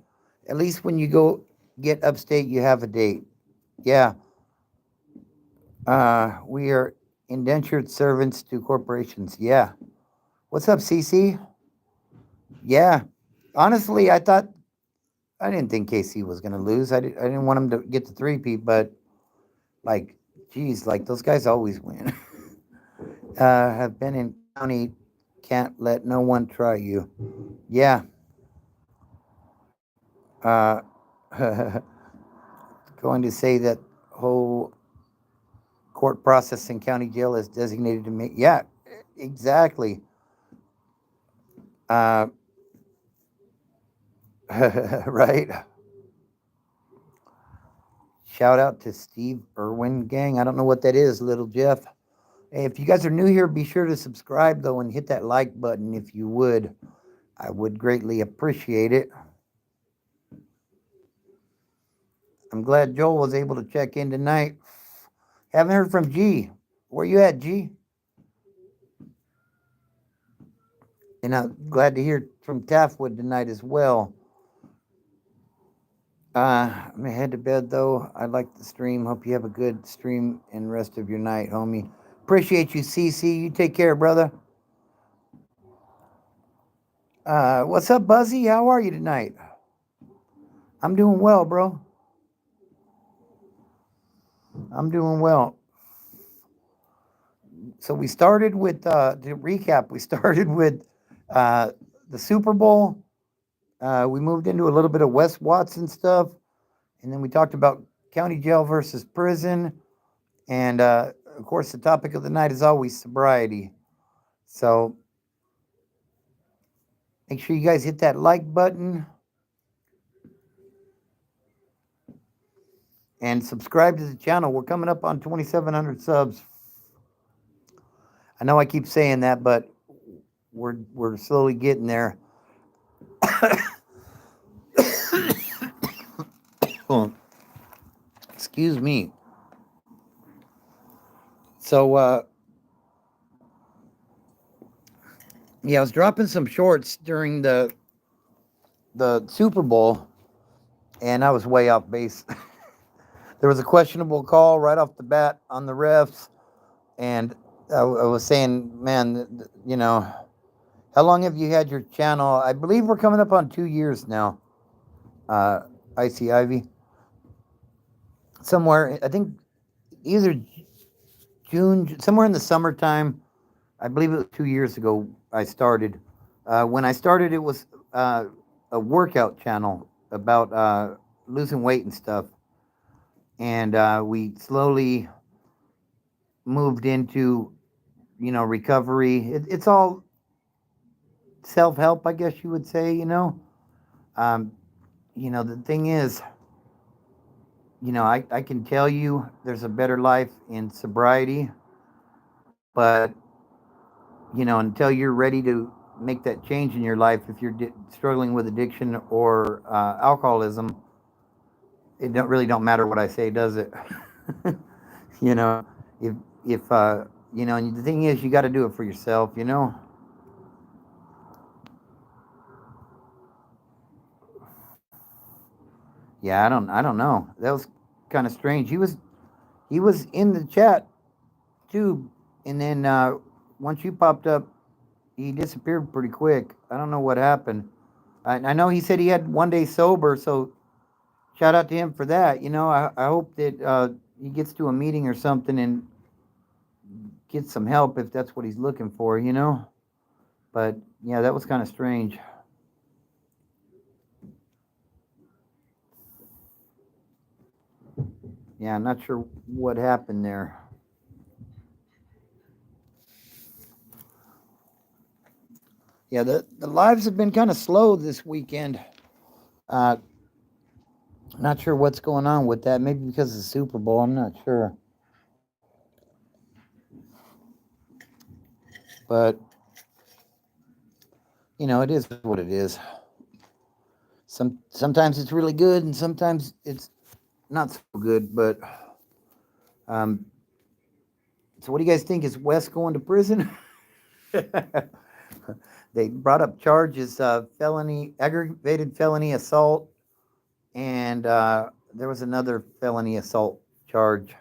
At least when you go get upstate, you have a date. Yeah. We are indentured servants to corporations. Yeah. What's up, CC? Yeah. Honestly, I didn't think KC was going to lose. I didn't want him to get the three-peat, but, like, geez, like, those guys always win. Have been in county, can't let no one try you. Yeah. Going to say that whole court process in county jail is designated to me. Yeah, exactly. Right. Shout out to Steve Irwin gang. I don't know what that is, little Jeff. Hey, if you guys are new here, be sure to subscribe though and hit that like button if you would. I would greatly appreciate it. I'm glad Joel was able to check in tonight. Haven't heard from G. Where you at, G? And I'm glad to hear from Taffwood tonight as well. I'm gonna head to bed though. I like the stream. Hope you have a good stream and rest of your night, homie. Appreciate you, CC. You take care, brother. What's up, Buzzy? How are you tonight? I'm doing well, bro. I'm doing well. So we started with, to recap, we started with the Super Bowl. We moved into a little bit of Wes Watson stuff. And then we talked about county jail versus prison. And, of course, the topic of the night is always sobriety. So make sure you guys hit that like button. And subscribe to the channel. We're coming up on 2,700 subs. I know I keep saying that, but we're slowly getting there. Excuse me. So, I was dropping some shorts during the Super Bowl, and I was way off base. There was a questionable call right off the bat on the refs, and I was saying, man, how long have you had your channel? I believe we're coming up on 2 years now. Icy Ivy. Somewhere, I think either June, somewhere in the summertime. I believe it was 2 years ago I started. When I started, it was a workout channel about losing weight and stuff. And we slowly moved into, recovery. It's all self-help, I guess you would say, the thing is, I can tell you there's a better life in sobriety, but, until you're ready to make that change in your life, if you're struggling with addiction or alcoholism, it don't matter what I say, does it? If and the thing is, you got to do it for yourself, Yeah, I don't know. That was kind of strange. He was in the chat too, and then once you popped up, he disappeared pretty quick. I don't know what happened. I know he said he had 1 day sober, so shout out to him for that. I hope that he gets to a meeting or something and gets some help if that's what he's looking for. But yeah, that was kind of strange. Yeah, I'm not sure what happened there. Yeah, the lives have been kind of slow this weekend. Uh, Not sure what's going on with that. Maybe because of the Super Bowl. I'm not sure. But, it is what it is. Sometimes it's really good and sometimes it's not so good. But um, so what do you guys think? Is Wes going to prison? They brought up charges felony, aggravated felony assault, and there was another felony assault charge.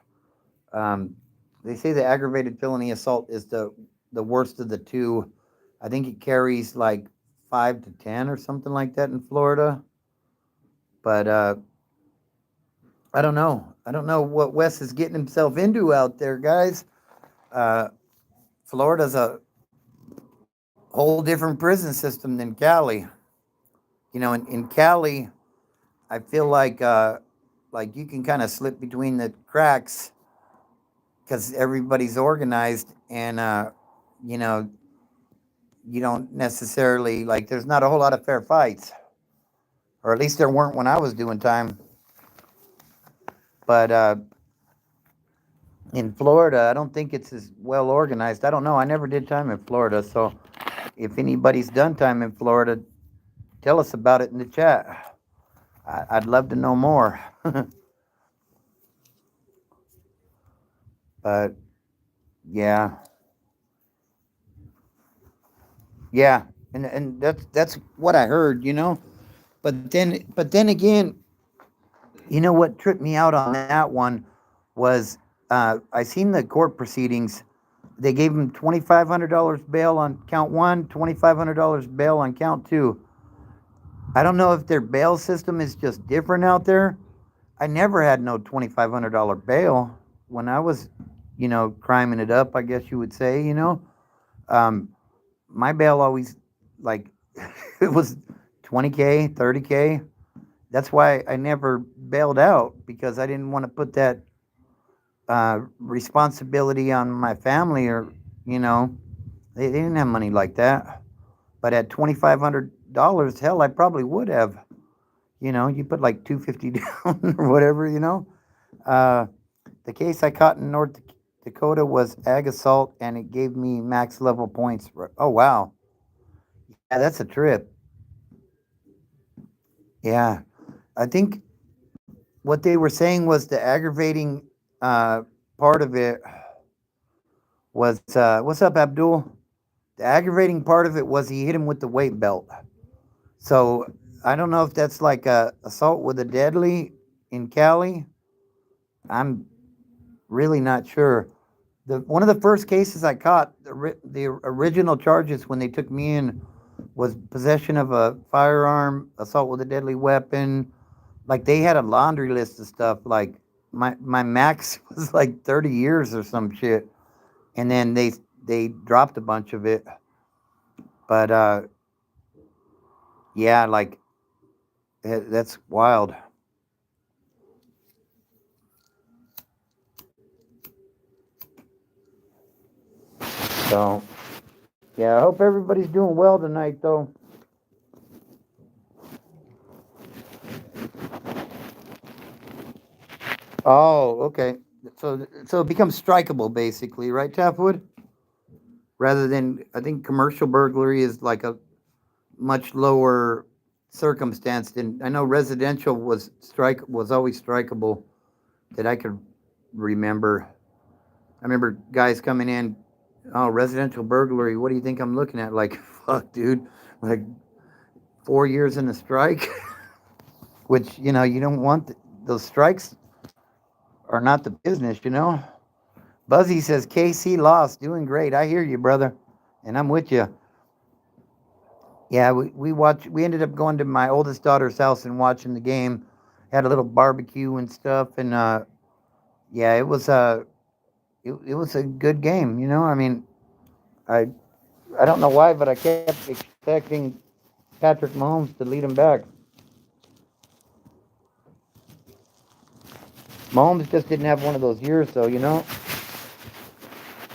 Um, they say the aggravated felony assault is the worst of the two. I think it carries like 5 to 10 or something like that in Florida. But I don't know. I don't know what Wes is getting himself into out there, guys. Uh, Florida's a whole different prison system than Cali. In Cali, I feel like you can kind of slip between the cracks because everybody's organized and you know you don't necessarily like. There's not a whole lot of fair fights, or at least there weren't when I was doing time. But in Florida, I don't think it's as well organized. I don't know. I never did time in Florida, so if anybody's done time in Florida, tell us about it in the chat. I'd love to know more. But yeah, yeah, and that's what I heard. But then again, what tripped me out on that one was I seen the court proceedings. They gave him $2,500 bail on count one, $2,500 bail on count two. I don't know if their bail system is just different out there. I never had no $2,500 bail when I was, criming it up. I guess you would say. Um, my bail always like it was 20K, 30K. That's why I never bailed out because I didn't want to put that responsibility on my family or you know they didn't have money like that. But at $2,500, hell, I probably would have. You put like 250 down or whatever. Uh, the case I caught in North Dakota was ag assault, and it gave me max level points. Oh wow, yeah, that's a trip. Yeah, I think what they were saying was the aggravating part of it was what's up, Abdul? The aggravating part of it was he hit him with the weight belt. So I don't know if that's like a assault with a deadly in Cali. I'm really not sure. The one of the first cases I caught, the original charges when they took me in was possession of a firearm, assault with a deadly weapon. Like they had a laundry list of stuff. Like my max was like 30 years or some shit, and then they dropped a bunch of it. But yeah, like that's wild. So yeah, I hope everybody's doing well tonight, though. Oh, okay. So it becomes strikeable basically, right, Taffwood? Rather than I think commercial burglary is like a much lower circumstance than I know residential was always strikeable that I could remember. I remember guys coming in, oh, residential burglary. What do you think I'm looking at? Like, fuck, dude. Like 4 years in a strike. which, you don't want those strikes are not the business. Buzzy says KC lost, doing great. I hear you, brother, and I'm with you. Yeah, we ended up going to my oldest daughter's house and watching the game. Had a little barbecue and stuff, and yeah, it was a good game. I mean, I I don't know why, but I kept expecting Patrick Mahomes to lead him back. Mahomes just didn't have one of those years, though.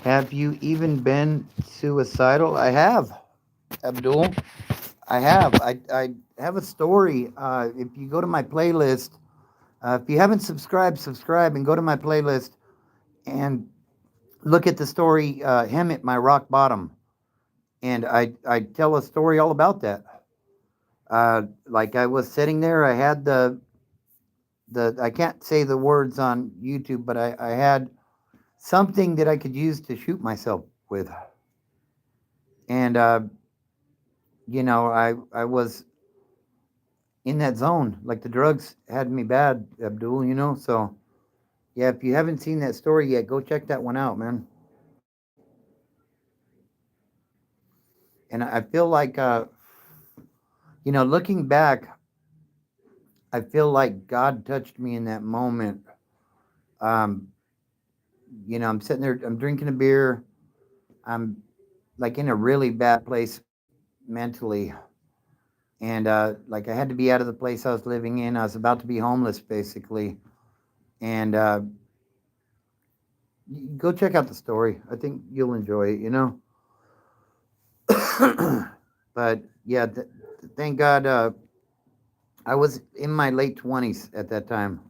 Have you even been suicidal? I have, Abdul. I have. I have a story. If you go to my playlist, if you haven't subscribed, subscribe and go to my playlist and look at the story, Him at My Rock Bottom. And I tell a story all about that. Like I was sitting there, I had I can't say the words on YouTube, but I had something that I could use to shoot myself with. And, I was in that zone. Like the drugs had me bad, Abdul. So, yeah, if you haven't seen that story yet, go check that one out, man. And I feel like, looking back, I feel like God touched me in that moment. Um, I'm sitting there, I'm drinking a beer. I'm like in a really bad place mentally. And like I had to be out of the place I was living in. I was about to be homeless, basically. And go check out the story. I think you'll enjoy it. But yeah, thank God I was in my late 20s at that time.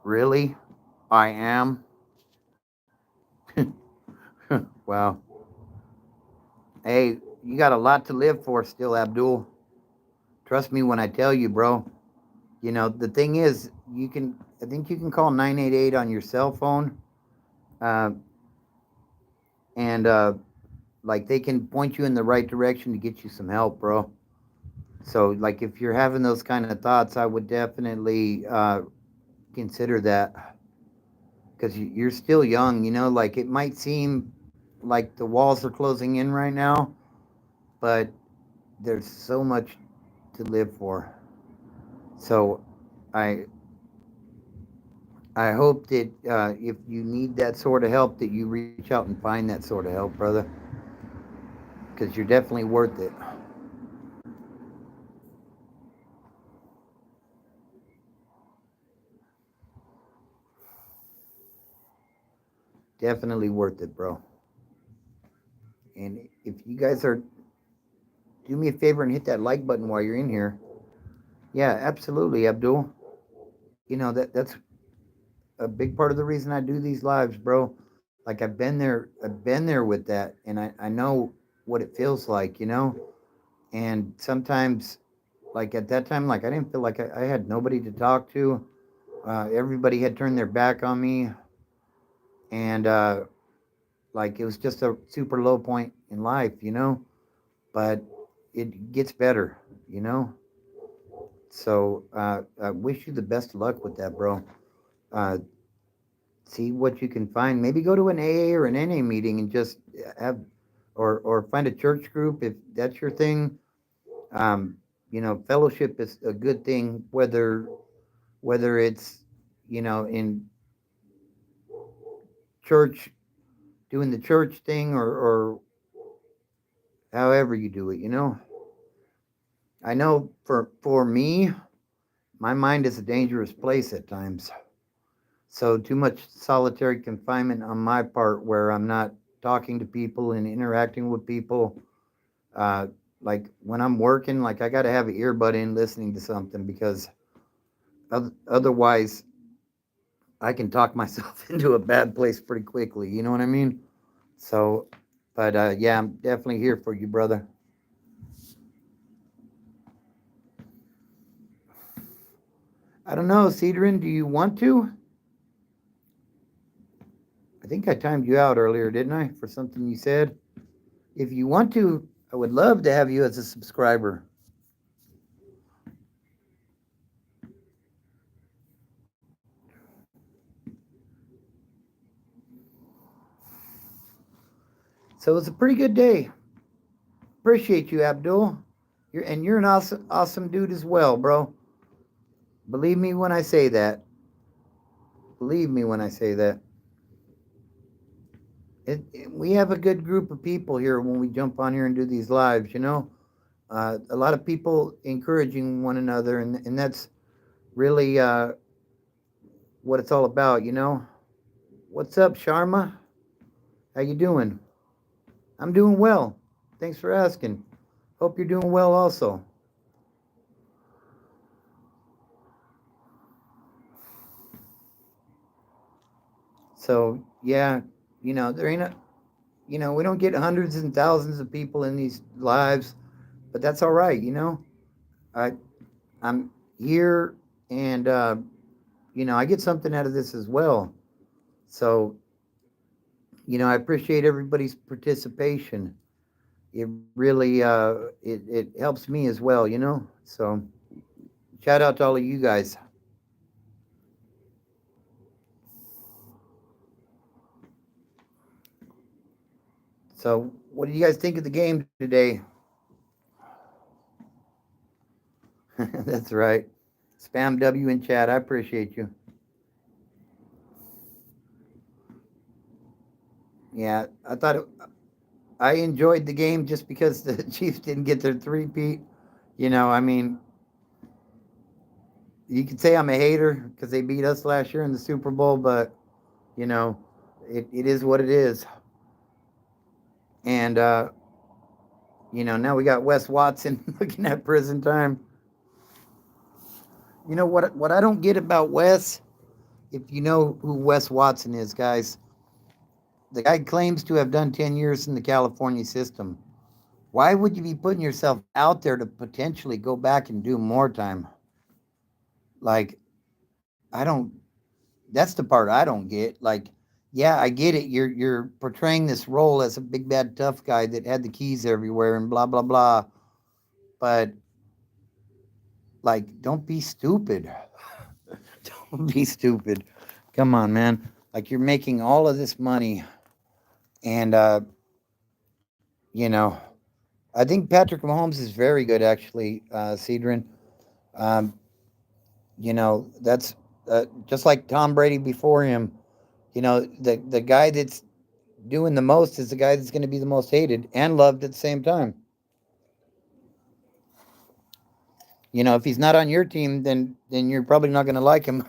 Really? I am? Wow. Hey, you got a lot to live for still, Abdul. Trust me when I tell you, bro. The thing is, I think you can call 988 on your cell phone, uh, and like they can point you in the right direction to get you some help, bro. So, like, if you're having those kind of thoughts, I would definitely consider that because you're still young. Like it might seem like the walls are closing in right now, but there's so much to live for. So, I I hope that if you need that sort of help, that you reach out and find that sort of help, brother, because you're definitely worth it. Definitely worth it, bro. And if you guys are, do me a favor and hit that like button while you're in here. Yeah, absolutely, Abdul. That's a big part of the reason I do these lives, bro. Like I've been there with that, and I know what it feels like. And sometimes, like at that time, like I didn't feel like I had nobody to talk to. Everybody had turned their back on me, and like it was just a super low point in life. But it gets better, you know. So I wish you the best of luck with that, bro. Uh, See what you can find. Maybe go to an AA or an NA meeting and just have, or find a church group if that's your thing. Um, fellowship is a good thing, whether it's in church doing the church thing or however you do it. I know for me, my mind is a dangerous place at times. So too much solitary confinement on my part, where I'm not talking to people and interacting with people. Uh, like when I'm working, like I got to have an earbud in listening to something because otherwise I can talk myself into a bad place pretty quickly. You know what I mean? So, but yeah, I'm definitely here for you, brother. I don't know, Cedrin, do you want to? I think I timed you out earlier, didn't I, for something you said? If you want to, I would love to have you as a subscriber. So it's a pretty good day. Appreciate you, Abdul. You're an awesome dude as well, bro. Believe me when I say that. Believe me when I say that. We have a good group of people here when we jump on here and do these lives. A lot of people encouraging one another, and that's really what it's all about. What's up, Sharma? How you doing? I'm doing well. Thanks for asking. Hope you're doing well also. So yeah, there ain't a, we don't get hundreds and thousands of people in these lives, but that's all right. I I'm here, and I get something out of this as well. So I appreciate everybody's participation. It really it helps me as well. So shout out to all of you guys. So what do you guys think of the game today? That's right. Spam W in chat. I appreciate you. Yeah, I enjoyed the game just because the Chiefs didn't get their three-peat. I mean, you could say I'm a hater because they beat us last year in the Super Bowl, but you know, it is what it is. And now we got Wes Watson looking at prison time. What I don't get about Wes, if you know who Wes Watson is, guys, the guy claims to have done 10 years in the California system. Why would you be putting yourself out there to potentially go back and do more time? Like, I don't, that's the part I don't get. Like, yeah, I get it. You're portraying this role as a big bad tough guy that had the keys everywhere and blah blah blah. But like, don't be stupid. Don't be stupid. Come on, man. Like you're making all of this money, and you know, I think Patrick Mahomes is very good, actually, Cedrin. Um, that's just like Tom Brady before him. The guy that's doing the most is the guy that's going to be the most hated and loved at the same time. If he's not on your team, then you're probably not going to like him.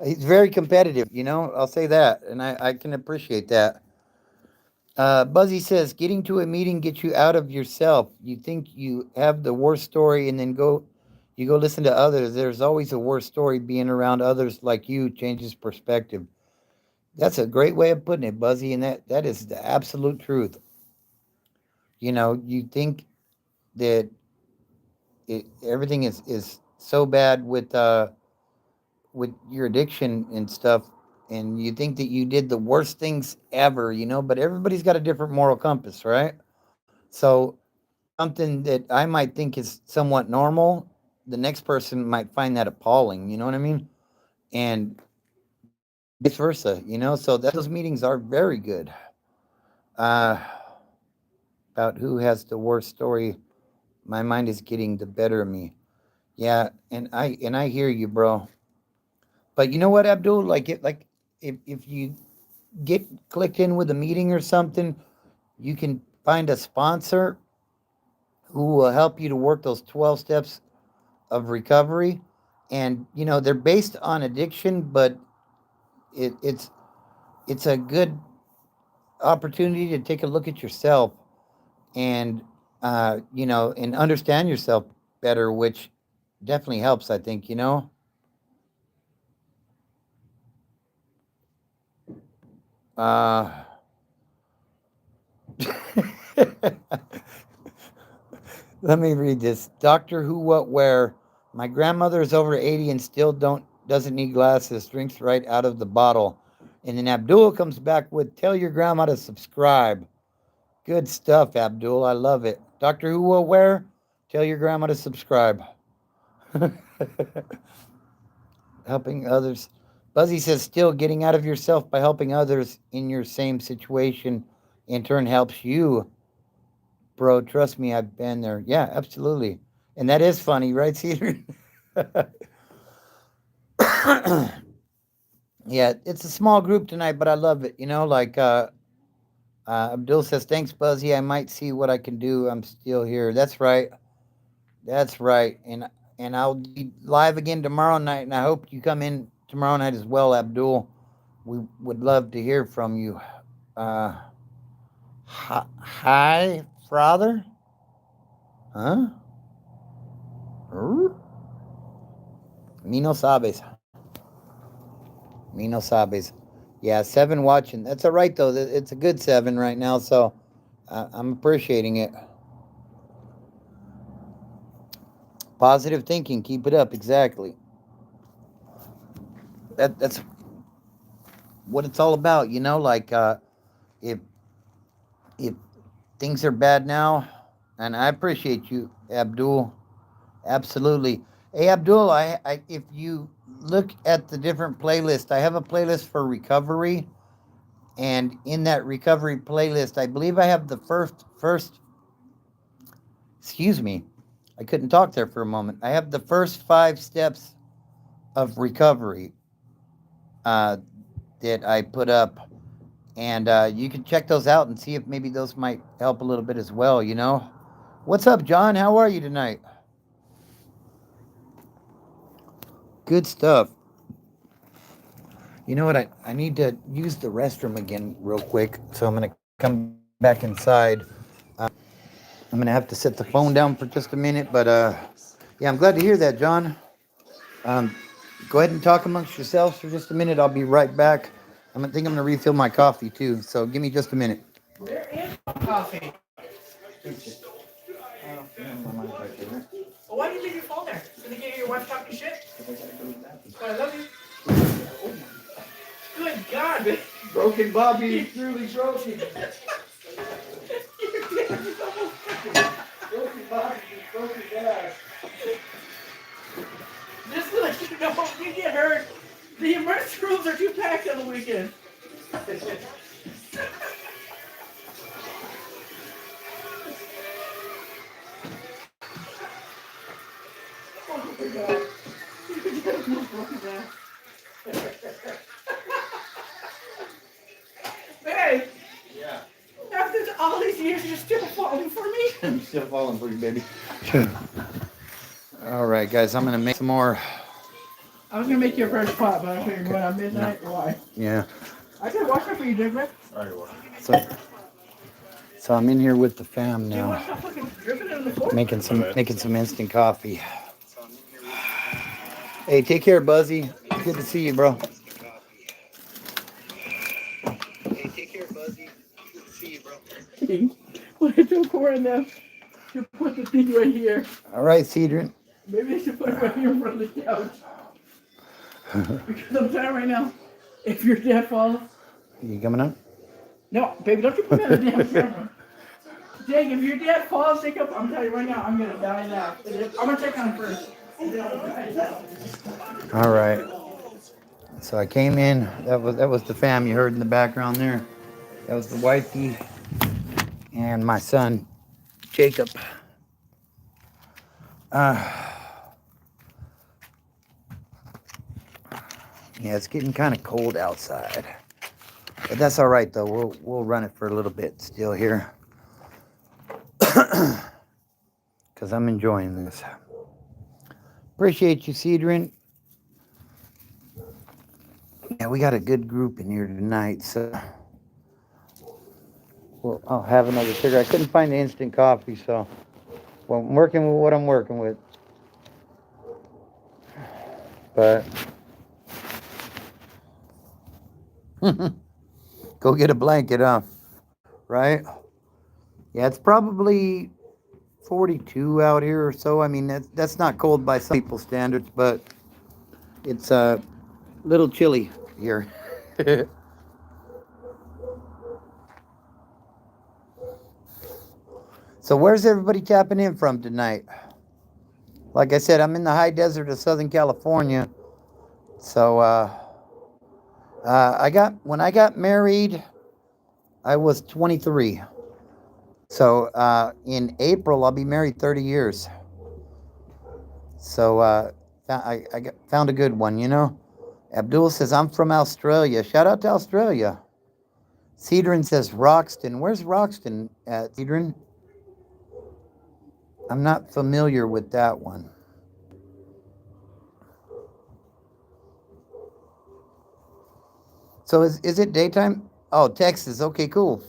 He's very competitive. I'll say that, and I can appreciate that. Buzzy says, getting to a meeting gets you out of yourself. You think you have the worst story, and then you go listen to others. There's always a worse story. Being around others like you changes perspective. That's a great way of putting it, Buzzy, and that is the absolute truth. You think that everything is so bad with your addiction and stuff, and you think that you did the worst things ever, but everybody's got a different moral compass, right? So something that I might think is somewhat normal, the next person might find that appalling. You know what I mean? And vice versa. So those meetings are very good. Uh, about who has the worst story, my mind is getting the better of me. Yeah, and I hear you, bro. But you know what, Abdul? Like if you get clicked in with a meeting or something, you can find a sponsor who will help you to work those 12 steps of recovery. And they're based on addiction, but it's a good opportunity to take a look at yourself and and understand yourself better, which definitely helps, I think. uh Let me read this. Doctor Who What Where My grandmother is over 80 and still doesn't need glasses. Drinks right out of the bottle. And then Abdul comes back with, tell your grandma to subscribe. Good stuff, Abdul. I love it. Doctor Who will wear, tell your grandma to subscribe. Helping others. Buzzy says, still getting out of yourself by helping others in your same situation in turn helps you. Bro, trust me, I've been there. Yeah, absolutely. And that is funny, right, Cedar? Yeah, it's a small group tonight, but I love it. Abdul says, thanks, Buzzy. I might see what I can do. I'm still here. That's right. That's right. And I'll be live again tomorrow night, and I hope you come in tomorrow night as well, Abdul. We would love to hear from you. Uh, hi, father? Huh? Me no sabes. Me no sabes. Yeah, 7 watching. That's all right, though. It's a good 7 right now, so I'm appreciating it. Positive thinking. Keep it up. Exactly. That's what it's all about, if if things are bad now, and I appreciate you, Abdul. Absolutely. Hey, Abdul, if you look at the different playlists, I have a playlist for recovery, and in that recovery playlist, I believe I have the first. Excuse me, I couldn't talk there for a moment. I have the first 5 steps of recovery uh, that I put up, and you can check those out and see if maybe those might help a little bit as well. What's up, John? How are you tonight? Good stuff. You know what? I need to use the restroom again real quick, so I'm going to come back inside. I'm going to have to set the phone down for just a minute, but yeah, I'm glad to hear that, John. Um, go ahead and talk amongst yourselves for just a minute. I'll be right back. I'm going to refill my coffee too, so give me just a minute. Where is my coffee? Well, why did you leave your phone there? Did they get your wife talking shit? Well, I love you. Good God, man. Broken Bobby is truly broken. Broken Bobby is broken Dad. Just to let you know, if you get hurt, the emergency rooms are too packed on the weekend. Oh my God. You just broken down. Babe. Yeah. After all these years, you're still falling for me? I'm still falling for you, baby. All right, guys, I'm going to make some more. I was going to make you a fresh pot, but I figured when at midnight, why? Yeah. I could wash it for you, Dick. So I'm in here with the fam Do you want now, to stop fucking dripping it on the floor? making some instant coffee. Hey, take care, Buzzy. Good to see you, bro. Hey, take care, Buzzy. Good to see you, bro. When I took Cora and them to put the thing right here. All right, Cedric. Maybe they should put it right here in front of the couch. Because I'm telling right now, if your dad falls. You coming up? No, baby, don't you put me on the damn camera. Dang, if your dad falls, take up. I'm telling you right now, I'm going to die now. I'm going to check on him first. All right. So I came in. That was the fam you heard in the background there. That was the wifey and my son, Jacob. Yeah, it's getting kind of cold outside, but that's all right though. We'll run it for a little bit still here, because I'm enjoying this. Appreciate you, Cedrin. Yeah, we got a good group in here tonight, so I'll have another sugar. I couldn't find the instant coffee, so I'm working with what I'm working with. But go get a blanket, huh? Right? Yeah, it's probably 42 out here or so. I mean, that's not cold by some people's standards, but it's a little chilly here. So where's everybody tapping in from tonight? Like I said, I'm in the high desert of Southern California. So when I got married, I was 23. So in April, I'll be married 30 years. So found a good one, you know. Abdul says, I'm from Australia. Shout out to Australia. Cedron says, Roxton. Where's Roxton at, Cedron? I'm not familiar with that one. So is it daytime? Oh, Texas. Okay, cool.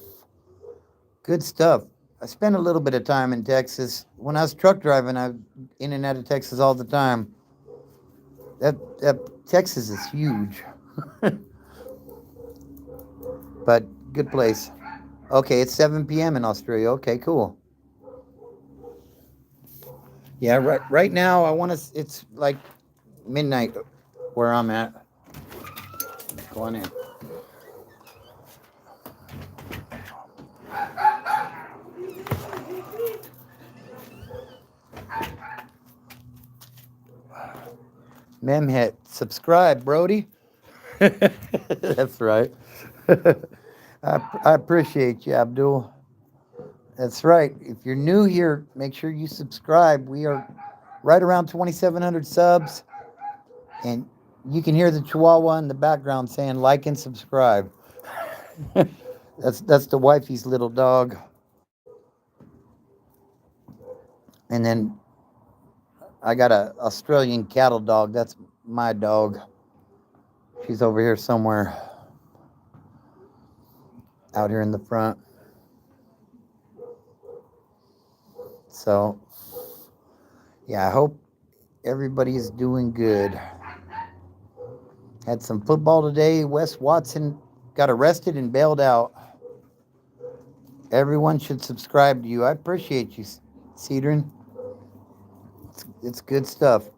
Good stuff. I spent a little bit of time in Texas. When I was truck driving, I was in and out of Texas all the time. That Texas is huge. But good place. Okay, it's 7 p.m. in Australia. Okay, cool. Yeah, right now it's like midnight where I'm at. Go on in. Memhet, subscribe, Brody. That's right. I appreciate you, Abdul. That's right. If you're new here, make sure you subscribe. We are right around 2,700 subs, and you can hear the Chihuahua in the background saying like and subscribe. That's the wifey's little dog. And then I got a Australian cattle dog. That's my dog. She's over here somewhere out here in the front. So, yeah, I hope everybody's doing good. Had some football today. Wes Watson got arrested and bailed out. Everyone should subscribe to you. I appreciate you, Cedron. It's good stuff.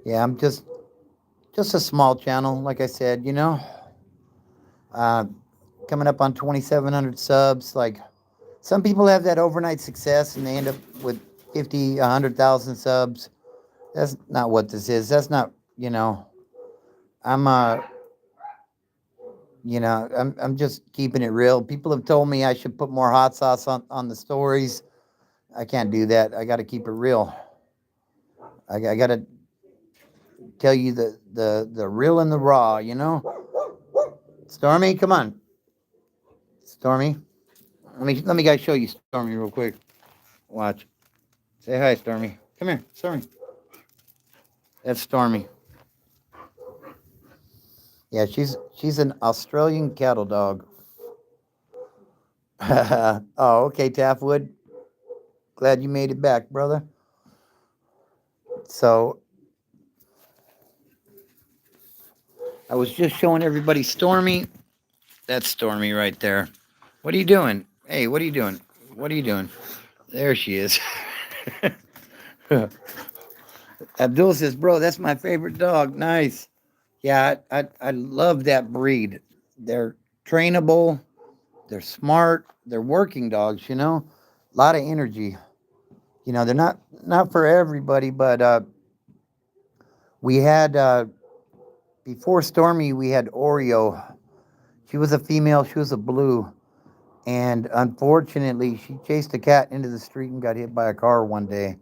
Yeah, I'm just a small channel, like I said, you know. Coming up on 2,700 subs. Like, some people have that overnight success and they end up with 50, 100,000 subs. That's not what this is. That's not, you know. I'm just keeping it real. People have told me I should put more hot sauce on the stories. I can't do that. I got to keep it real. I got to tell you the real and the raw, you know. Stormy, come on. Stormy, let me guys show you Stormy real quick. Watch. Say hi, Stormy. Come here, Stormy. That's Stormy. Yeah, she's an Australian cattle dog. Oh, okay, Taffwood. Glad you made it back, brother. So I was just showing everybody Stormy. That's Stormy right there. What are you doing? Hey, what are you doing? What are you doing? There she is. Abdul says, bro, that's my favorite dog. Nice. Yeah, I love that breed. They're trainable. They're smart. They're working dogs, you know. A lot of energy. You know, they're not for everybody, but we had before Stormy, we had Oreo. She was a female. She was a blue. And unfortunately, she chased a cat into the street and got hit by a car one day.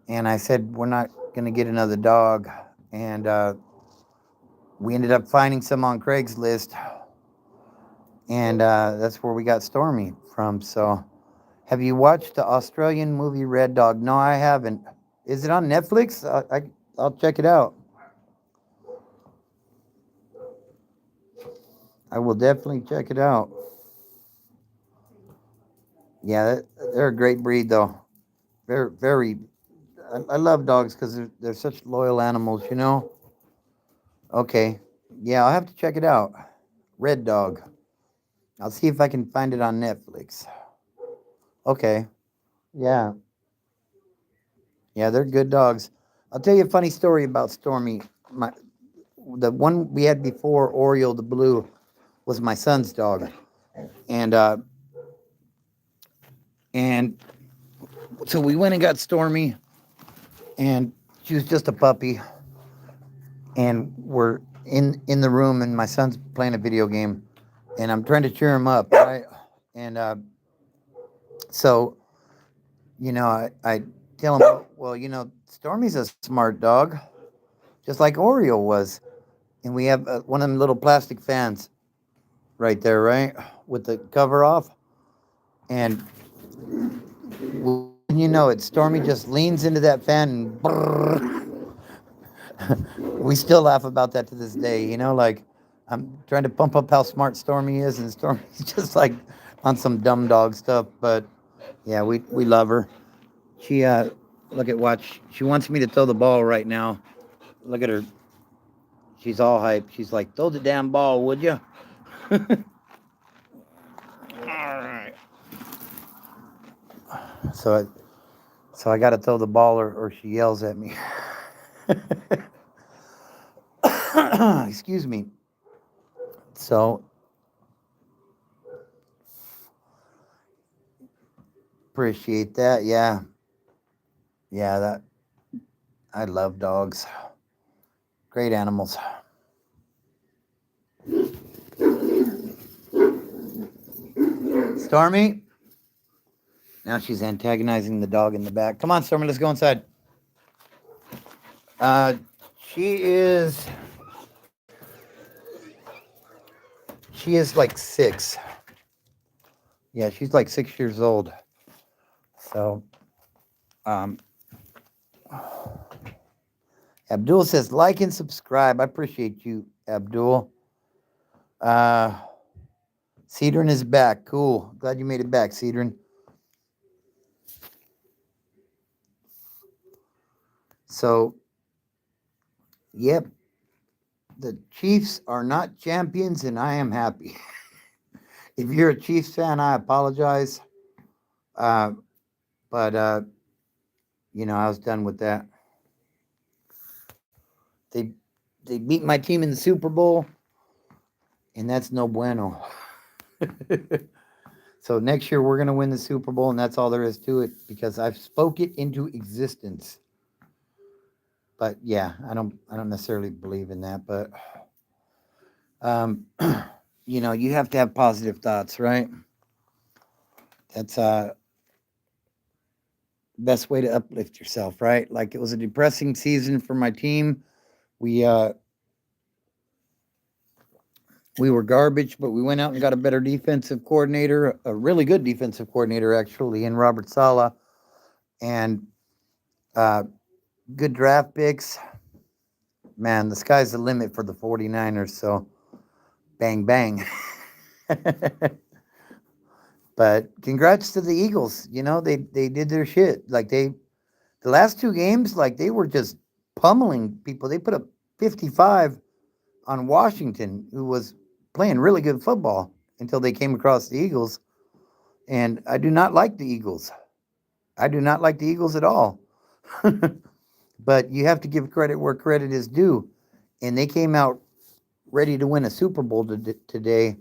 And I said, we're not going to get another dog. And we ended up finding some on Craigslist. And that's where we got Stormy from. So, have you watched the Australian movie Red Dog? No, I haven't. Is it on Netflix? I'll check it out. I will definitely check it out. Yeah, they're a great breed, though. Very, very. I love dogs because they're such loyal animals, you know? Okay. Yeah, I'll have to check it out. Red Dog. I'll see if I can find it on Netflix. Okay. Yeah. Yeah, they're good dogs. I'll tell you a funny story about Stormy. My the one we had before, Oriole the blue, was my son's dog, and and so we went and got Stormy, and she was just a puppy, and we're in the room, and my son's playing a video game, and I'm trying to cheer him up, right? And so I tell him, well, Stormy's a smart dog, just like Oriole was, and we have one of them little plastic fans right there, right, with the cover off, and it, Stormy just leans into that fan and brrr. We still laugh about that to this day. Like I'm trying to pump up how smart Stormy is, and Stormy's just like on some dumb dog stuff. But yeah, we love her. She watch. She wants me to throw the ball right now. Look at her. She's all hype. She's like, throw the damn ball, would you? All right. So I got to throw the ball, or she yells at me. Excuse me. So appreciate that. Yeah. Yeah, that I love dogs. Great animals. Stormy. Now she's antagonizing the dog in the back. Come on, Stormy, let's go inside. Uh she is she is like 6. Yeah, she's like 6 years old. So um Abdul says like and subscribe. I appreciate you, Abdul. Uh Cedron is back. Cool. Glad you made it back, Cedron. So, yep, the Chiefs are not champions, and I am happy. If you're a Chiefs fan, I apologize. Uh, but, I was done with that. They, they beat my team in the Super Bowl, and that's no bueno. So next year we're going to win the Super Bowl, and that's all there is to it because I've spoke it into existence. But yeah, I don't necessarily believe in that, but um, you have to have positive thoughts, right? That's best way to uplift yourself, right? Like it was a depressing season for my team. We uh we were garbage, but we went out and got a better defensive coordinator, a really good defensive coordinator actually, in Robert Sala, and uh good draft picks. Man, the sky's the limit for the 49ers, so bang bang. But congrats to the Eagles. They did their shit. Like the last 2 games, like they were just pummeling people. They put up 55 on Washington, who was playing really good football until they came across the Eagles. And I do not like the Eagles. I do not like the Eagles at all. But you have to give credit where credit is due. And they came out ready to win a Super Bowl today.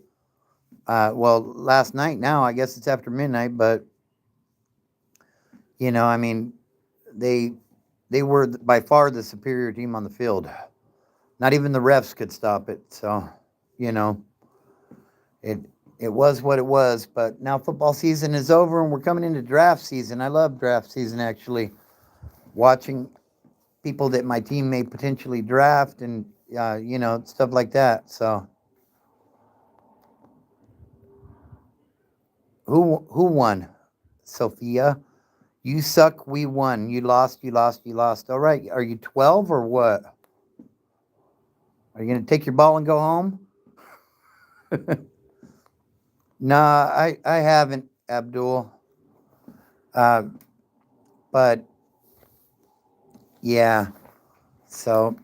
Last night now, I guess it's after midnight, but I mean, they they were by far the superior team on the field. Not even the refs could stop it. So, you know, it it was what it was. But now football season is over and we're coming into draft season. I love draft season actually. Watching people that my team may potentially draft and stuff like that. So who won? Sophia, you suck. We won. You lost. You lost. You lost. All right. Are you 12 or what? Are you gonna take your ball and go home? Nah, I haven't, Abdul. Uh, but yeah. So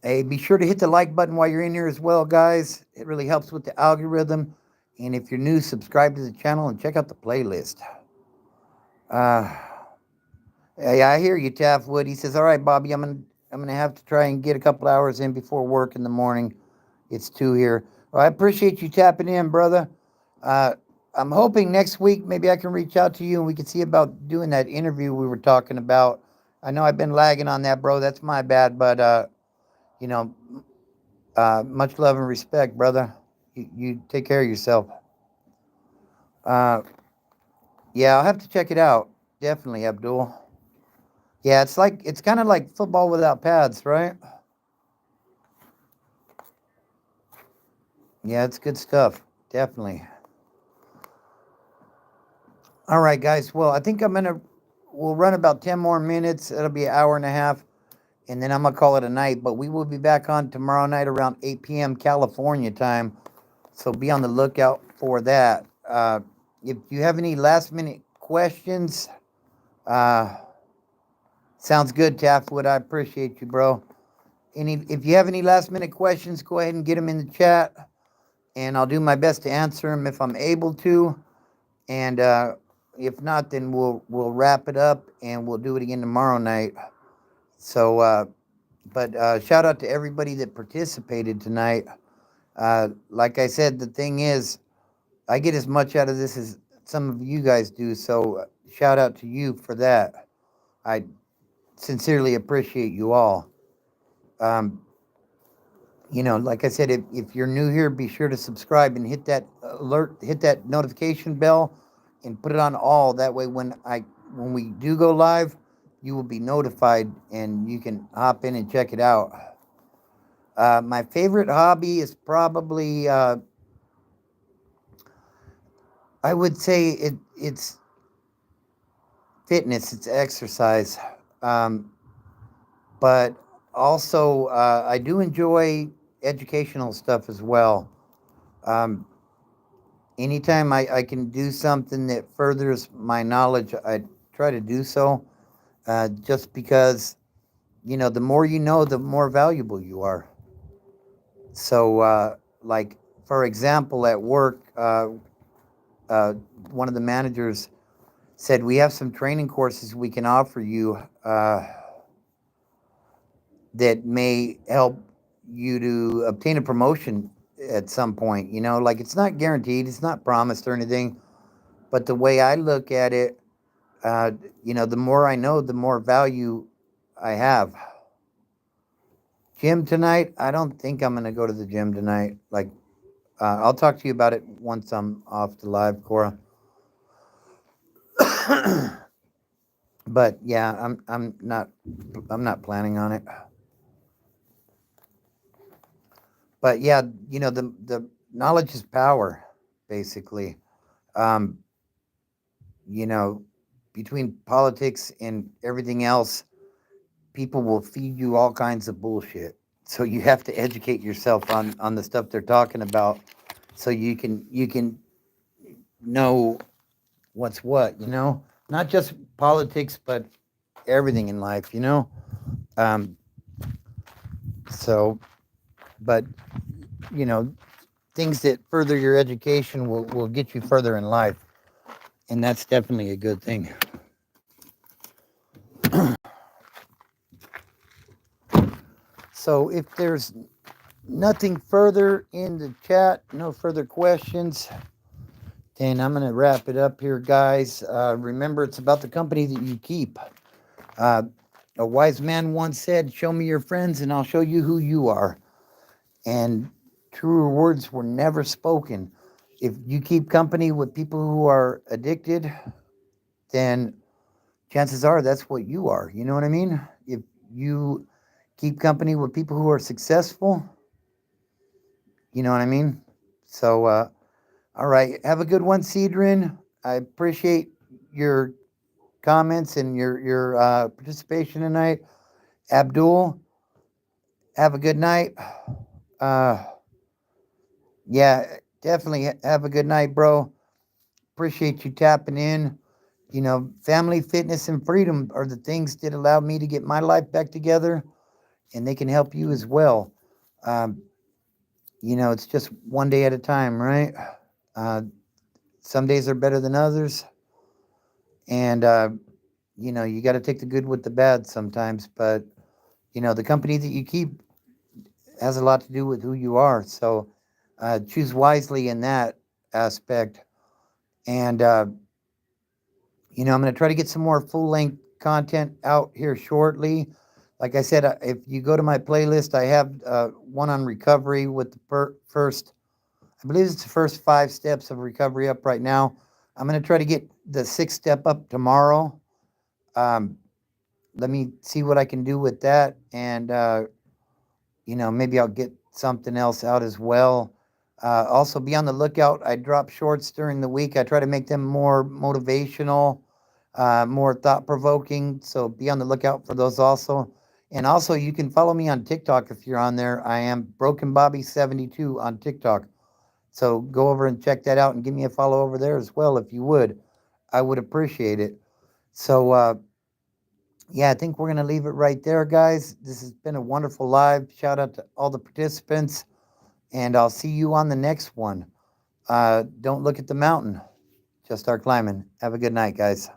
hey, be sure to hit the like button while you're in here as well, guys. It really helps with the algorithm. And if you're new, subscribe to the channel and check out the playlist. Uh, yeah, I hear you, Taffwood. He says, "All right, Bobby, I'm gonna have to try and get a couple hours in before work in the morning. It's 2 here. Well, I appreciate you tapping in, brother. Uh, I'm hoping next week maybe I can reach out to you and we can see about doing that interview we were talking about. I know I've been lagging on that, bro. That's my bad, but you know, much love and respect, brother. You take care of yourself. Uh, yeah, I'll have to check it out. Definitely, Abdul. Yeah, it's kind of like football without pads, right? Yeah, it's good stuff. Definitely. All right, guys. Well, I think we'll run about 10 more minutes. It'll be an hour and a half, and then I'm gonna call it a night. But we will be back on tomorrow night around 8 p.m. California time. So be on the lookout for that. If you have any last minute questions, uh, sounds good, Taffwood. I appreciate you, bro. If you have any last minute questions, go ahead and get them in the chat, and I'll do my best to answer them if I'm able to. And if not, then we'll wrap it up and we'll do it again tomorrow night. So, but shout out to everybody that participated tonight. Like I said, the thing is, I get as much out of this as some of you guys do. So, shout out to you for that. I sincerely appreciate you all. Um, like I said, if you're new here, be sure to subscribe and hit that alert, hit that notification bell, and put it on all. That way, when we do go live, you will be notified and you can hop in and check it out. My favorite hobby is probably, I would say it's fitness, it's exercise, but also I do enjoy educational stuff as well. Um, Anytime I can do something that furthers my knowledge, I try to do so. Just because, the more you know, the more valuable you are. So, like, for example, at work, uh, one of the managers said, "We have some training courses we can offer you that may help you to obtain a promotion at some point." Like, it's not guaranteed, it's not promised or anything. But the way I look at it, the more I know, the more value I have. Gym tonight? I don't think I'm going to go to the gym tonight. Like, I'll talk to you about it once I'm off the live, Cora. But yeah, I'm not planning on it. But yeah, the knowledge is power, basically. Um, you know, between politics and everything else, people will feed you all kinds of bullshit. So you have to educate yourself on the stuff they're talking about, so you can know what's what. Not just politics, but everything in life. Um, so, but you know, things that further your education will get you further in life, and that's definitely a good thing. So if there's nothing further in the chat, no further questions, then I'm going to wrap it up here, guys. Remember, it's about the company that you keep. Uh, a wise man once said, "Show me your friends and I'll show you who you are." And truer words were never spoken. If you keep company with people who are addicted, then chances are that's what you are. You know what I mean? If you keep company with people who are successful, you know what I mean? So, all right. Have a good one, Cedrin. I appreciate your comments and your participation tonight. Abdul, have a good night. Uh, yeah, definitely have a good night, bro. Appreciate you tapping in. Family, fitness, and freedom are the things that allowed me to get my life back together, and they can help you as well. Um, it's just one day at a time, right? Uh, some days are better than others. And, you got to take the good with the bad sometimes. But, the company that you keep has a lot to do with who you are. So choose wisely in that aspect. And, I'm going to try to get some more full length content out here shortly. Like I said, if you go to my playlist, I have one on recovery with the first, I believe it's the first 5 steps of recovery up right now. I'm going to try to get the 6th step up tomorrow. Um, Let me see what I can do with that. And, maybe I'll get something else out as well. Also, be on the lookout. I drop shorts during the week. I try to make them more motivational, more thought provoking. So be on the lookout for those also. And also, you can follow me on TikTok if you're on there. I am Broken Bobby 72 on TikTok. So go over and check that out and give me a follow over there as well if you would. I would appreciate it. So, yeah, I think we're going to leave it right there, guys. This has been a wonderful live. Shout out to all the participants, and I'll see you on the next one. Don't look at the mountain, just start climbing. Have a good night, guys.